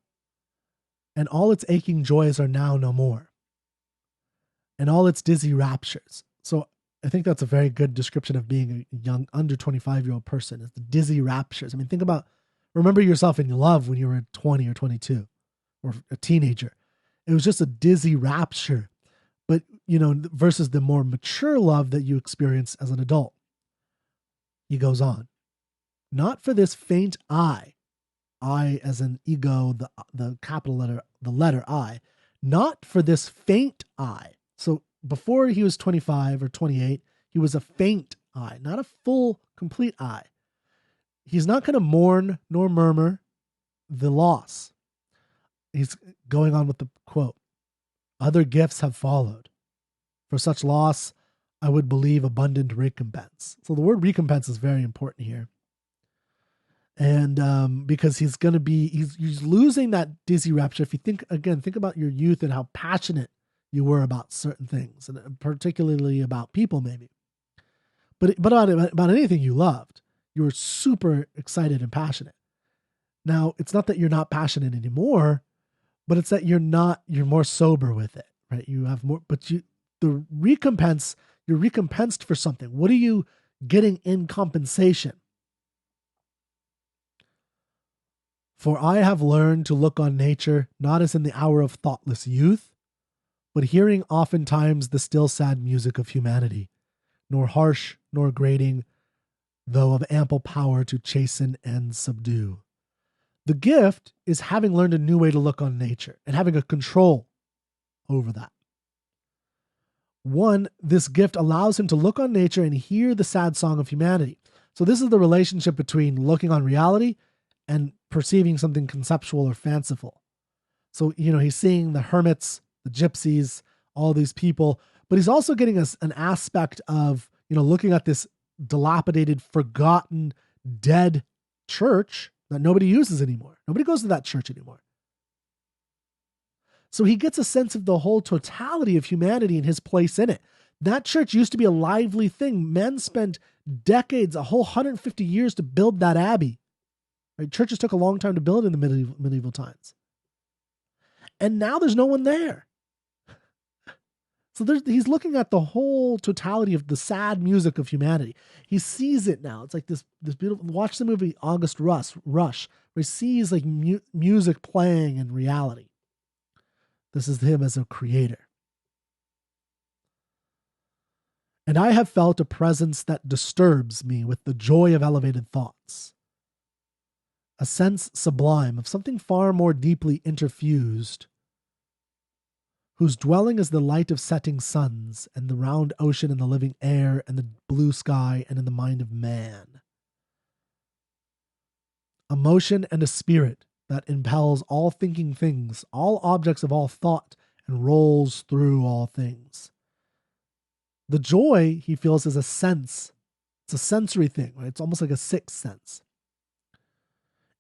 and all its aching joys are now no more, and all its dizzy raptures. So I think that's a very good description of being a young, under 25-year-old person, is the dizzy raptures. I mean, remember yourself in love when you were 20 or 22 or a teenager. It was just a dizzy rapture, but, versus the more mature love that you experience as an adult. He goes on. Not for this faint I as an ego, the capital letter, the letter I, not for this faint I. So before he was 25 or 28, he was a faint I, not a full, complete I. He's not going to mourn nor murmur the loss. He's going on with the quote. Other gifts have followed. For such loss, I would believe abundant recompense. So the word recompense is very important here. And because he's losing that dizzy rapture. If you think about your youth and how passionate you were about certain things, and particularly about people, maybe. But about anything you loved, you were super excited and passionate. Now, it's not that you're not passionate anymore, but it's that you're more sober with it, right? You have more, but you're recompensed for something. What are you getting in compensation? For I have learned to look on nature not as in the hour of thoughtless youth, but hearing oftentimes the still sad music of humanity, nor harsh nor grating, though of ample power to chasten and subdue. The gift is having learned a new way to look on nature and having a control over that. One, this gift allows him to look on nature and hear the sad song of humanity. So this is the relationship between looking on reality and perceiving something conceptual or fanciful. So, he's seeing the hermits, the gypsies, all these people, but he's also getting an aspect of, looking at this dilapidated, forgotten, dead church that nobody uses anymore. Nobody goes to that church anymore. So he gets a sense of the whole totality of humanity and his place in it. That church used to be a lively thing. Men spent decades, a whole 150 years to build that abbey. Right? Churches took a long time to build in the medieval times. And now there's no one there. So he's looking at the whole totality of the sad music of humanity. He sees it now. It's like this beautiful, watch the movie August Rush, where he sees like music playing in reality. This is him as a creator. And I have felt a presence that disturbs me with the joy of elevated thoughts. A sense sublime of something far more deeply interfused, whose dwelling is the light of setting suns, and the round ocean, and the living air, and the blue sky, and in the mind of man. A motion and a spirit that impels all thinking things, all objects of all thought, and rolls through all things. The joy he feels is a sense. It's a sensory thing, right? It's almost like a sixth sense.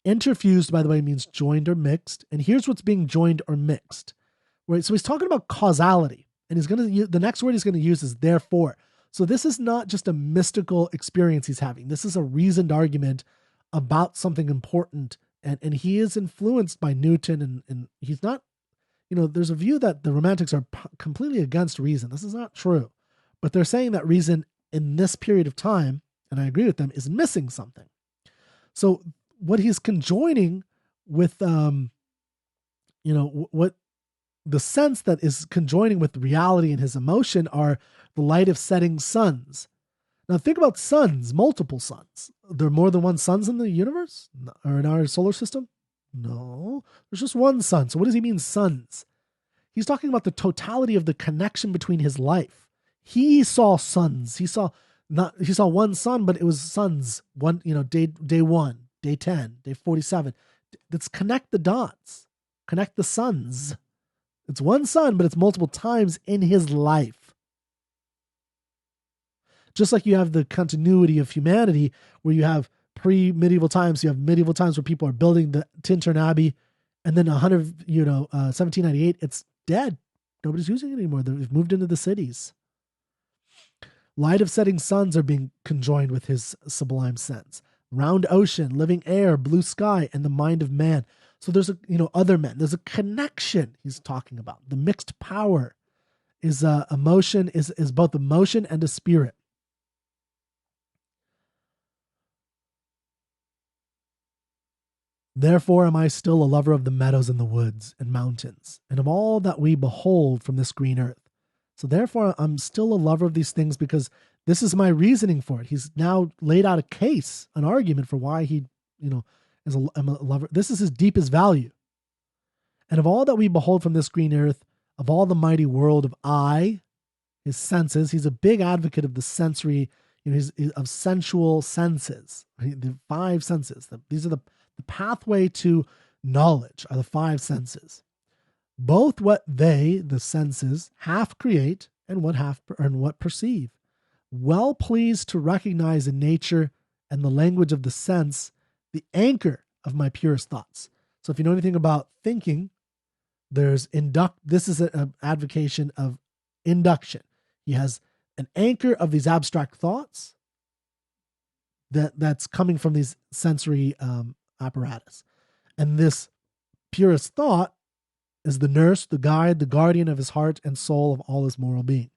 Interfused, by the way, means joined or mixed. And here's what's being joined or mixed. Right? So he's talking about causality. And he's going to use, the next word he's going to use is therefore. So this is not just a mystical experience he's having. This is a reasoned argument about something important. And he is influenced by Newton. And he's not, there's a view that the Romantics are completely against reason. This is not true. But they're saying that reason in this period of time, and I agree with them, is missing something. So what he's conjoining with, what the sense that is conjoining with reality and his emotion are the light of setting suns. Now think about suns, multiple suns. There are more than one suns in the universe or in our solar system? No, there's just one sun. So what does he mean suns? He's talking about the totality of the connection between his life. He saw suns. He saw one sun, but it was suns. Day 1, day 10, day 47. Let's connect the dots. Connect the suns. It's one sun, but it's multiple times in his life. Just like you have the continuity of humanity, where you have pre-medieval times, you have medieval times where people are building the Tintern Abbey, and then 1798, it's dead. Nobody's using it anymore. They've moved into the cities. Light of setting suns are being conjoined with his sublime sense. Round ocean, living air, blue sky, and the mind of man. So there's other men. There's a connection he's talking about. The mixed power is emotion, is both emotion and a spirit. Therefore am I still a lover of the meadows and the woods and mountains, and of all that we behold from this green earth. So therefore I'm still a lover of these things because this is my reasoning for it. He's now laid out a case, an argument for why he, I'm a lover. This is his deepest value. And of all that we behold from this green earth, of all the mighty world of I, his senses, he's a big advocate of the sensory, of sensual senses, right? The five senses. These are the pathway to knowledge are the five senses. Both what they, the senses, half create and what perceive. Well pleased to recognize in nature and the language of the sense the anchor of my purest thoughts. So if you know anything about thinking, there's this is an advocation of induction. He has an anchor of these abstract thoughts that's coming from these sensory apparatus. And this purest thought is the nurse, the guide, the guardian of his heart and soul of all his moral being.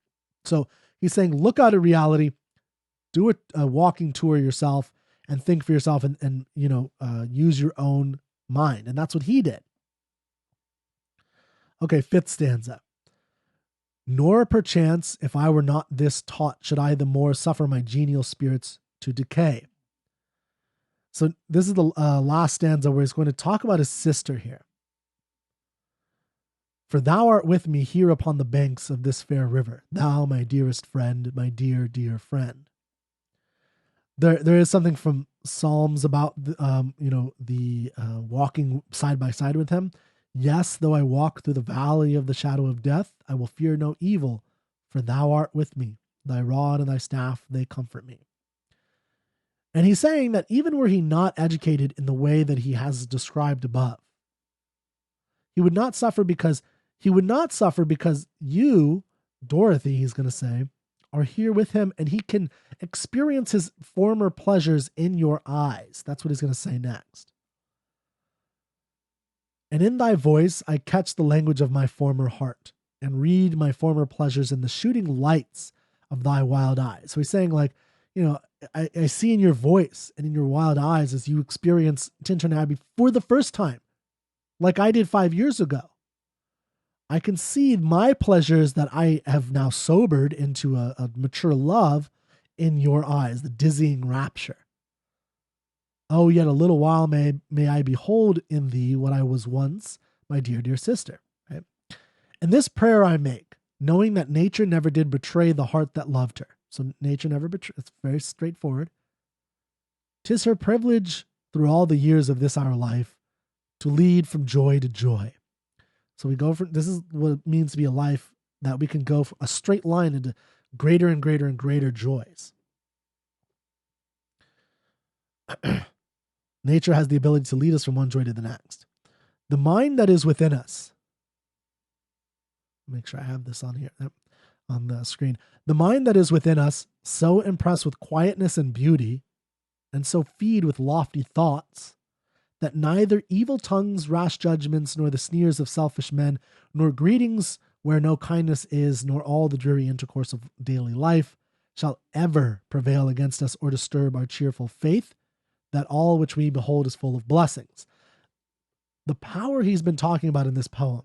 So he's saying, look out at reality, do a walking tour yourself, and think for yourself, and use your own mind. And that's what he did. Okay, fifth stanza. Nor perchance, if I were not this taught, should I the more suffer my genial spirits to decay. So this is the last stanza where he's going to talk about his sister here. For thou art with me here upon the banks of this fair river, thou, my dearest friend, my dear, dear friend. There is something from Psalms about the walking side by side with him. Yes, though I walk through the valley of the shadow of death, I will fear no evil, for thou art with me. Thy rod and thy staff, they comfort me. And he's saying that even were he not educated in the way that he has described above, he would not suffer because you, Dorothy, he's going to say, are here with him, and he can experience his former pleasures in your eyes. That's what he's going to say next. And in thy voice I catch the language of my former heart, and read my former pleasures in the shooting lights of thy wild eyes. So he's saying, like, I see in your voice and in your wild eyes as you experience Tintern Abbey for the first time, like I did 5 years ago. I can see my pleasures that I have now sobered into a mature love in your eyes, the dizzying rapture. Oh, yet a little while may I behold in thee what I was once, my dear, dear sister. Right? And this prayer I make, knowing that nature never did betray the heart that loved her. So nature never betrays. It's very straightforward. 'Tis her privilege through all the years of this our life to lead from joy to joy. So we go from, this is what it means to be a life that we can go a straight line into greater and greater and greater joys. Nature has the ability to lead us from one joy to the next. The mind that is within us. Make sure I have this on here, on the screen. The mind that is within us, so impressed with quietness and beauty, and so feed with lofty thoughts, that neither evil tongues, rash judgments, nor the sneers of selfish men, nor greetings where no kindness is, nor all the dreary intercourse of daily life, shall ever prevail against us or disturb our cheerful faith, that all which we behold is full of blessings. The power he's been talking about in this poem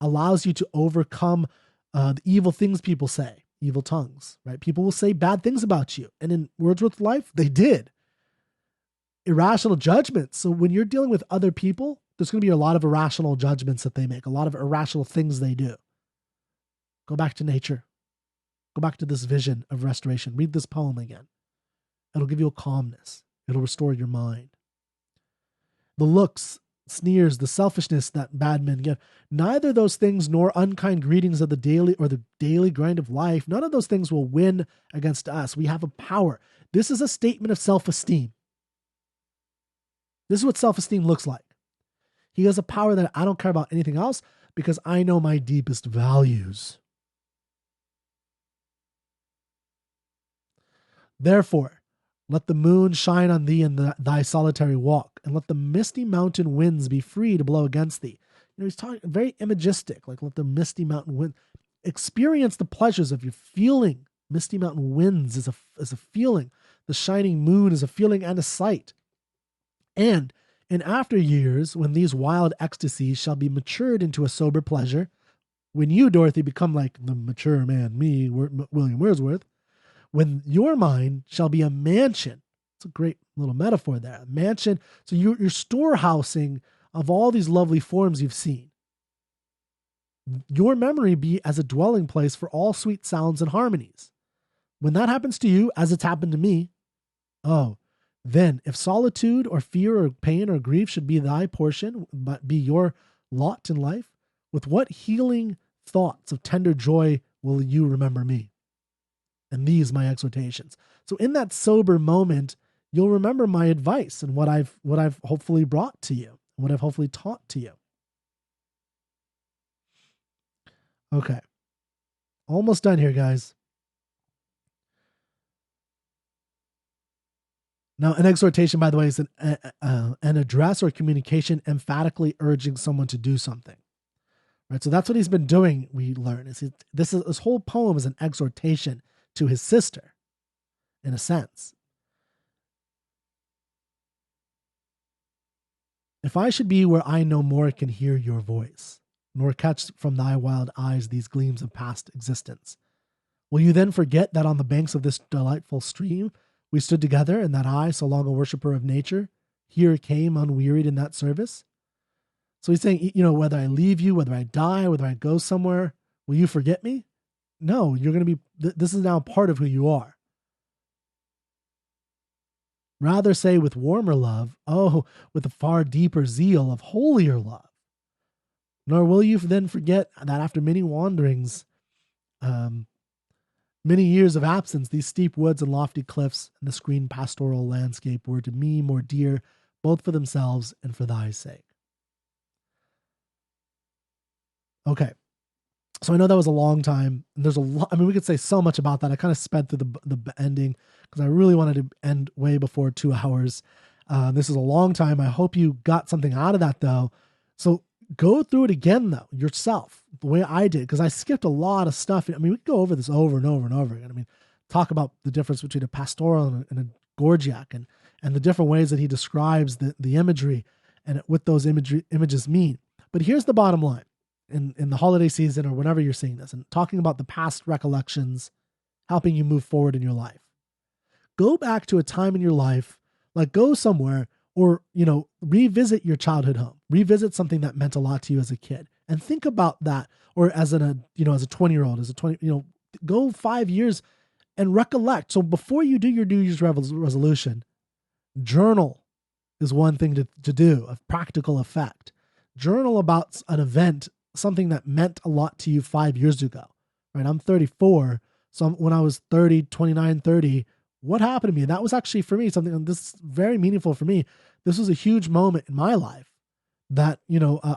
allows you to overcome the evil things people say, evil tongues, right? People will say bad things about you. And in Wordsworth's life, they did. Irrational judgments. So when you're dealing with other people, there's going to be a lot of irrational judgments that they make, a lot of irrational things they do. Go back to nature. Go back to this vision of restoration. Read this poem again. It'll give you a calmness. It'll restore your mind. The looks, sneers, the selfishness that bad men give, neither those things nor unkind greetings of the daily grind of life, none of those things will win against us. We have a power. This is a statement of self-esteem. This is what self-esteem looks like. He has a power that I don't care about anything else because I know my deepest values. Therefore, let the moon shine on thee in thy solitary walk, and let the misty mountain winds be free to blow against thee. He's talking very imagistic, like let the misty mountain wind experience the pleasures of your feeling. Misty mountain winds is a feeling. The shining moon is a feeling and a sight. And in after years, when these wild ecstasies shall be matured into a sober pleasure, when you, Dorothy, become like the mature man, me, William Wordsworth, when your mind shall be a mansion. It's a great little metaphor there. A mansion. So you're storehousing of all these lovely forms you've seen. Your memory be as a dwelling place for all sweet sounds and harmonies. When that happens to you, as it's happened to me, then if solitude or fear or pain or grief should be thy portion, but be your lot in life, with what healing thoughts of tender joy will you remember me? And these my exhortations. So in that sober moment, you'll remember my advice and what I've hopefully brought to you, what I've hopefully taught to you. Okay. Almost done here, guys. Now, an exhortation, by the way, is an address or communication emphatically urging someone to do something. Right? So that's what he's been doing, we learn. This whole poem is an exhortation to his sister, in a sense. If I should be where I no more can hear your voice, nor catch from thy wild eyes these gleams of past existence, will you then forget that on the banks of this delightful stream, we stood together, and that I, so long a worshiper of nature, here came unwearied in that service. So he's saying, whether I leave you, whether I die, whether I go somewhere, will you forget me? No, you're going to be, this is now part of who you are. Rather say with warmer love, oh, with a far deeper zeal of holier love. Nor will you then forget that after many wanderings, many years of absence, these steep woods and lofty cliffs and the screened pastoral landscape were to me more dear, both for themselves and for thy sake. Okay. So I know that was a long time. And there's a lot. I mean, we could say so much about that. I kind of sped through the ending because I really wanted to end way before 2 hours. This is a long time. I hope you got something out of that, though. So go through it again, though, yourself, the way I did, because I skipped a lot of stuff. I mean, we could go over this over and over and over again. I mean, talk about the difference between a pastoral and a gorgiac and the different ways that he describes the imagery and what those images mean. But here's the bottom line. In the holiday season or whenever you're seeing this and talking about the past recollections, helping you move forward in your life. Go back to a time in your life, like go somewhere or, revisit your childhood home, revisit something that meant a lot to you as a kid and think about that. Or as as a 20-year-old, go 5 years and recollect. So before you do your New Year's resolution, journal is one thing to do of practical effect. Journal about an event, something that meant a lot to you 5 years ago, right? I'm 34. So when I was 30, 29, 30, what happened to me? That was actually for me, something this is very meaningful for me. This was a huge moment in my life that,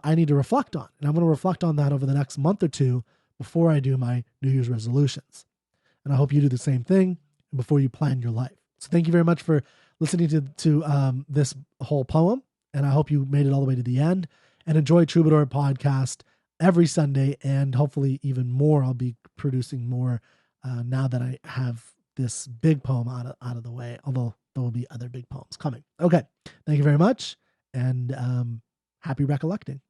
I need to reflect on. And I'm going to reflect on that over the next month or two before I do my New Year's resolutions. And I hope you do the same thing before you plan your life. So thank you very much for listening to this whole poem. And I hope you made it all the way to the end and enjoy Troubadour podcast every Sunday, and hopefully even more. I'll be producing more now that I have this big poem out of the way, although there will be other big poems coming. Okay, thank you very much, and happy recollecting.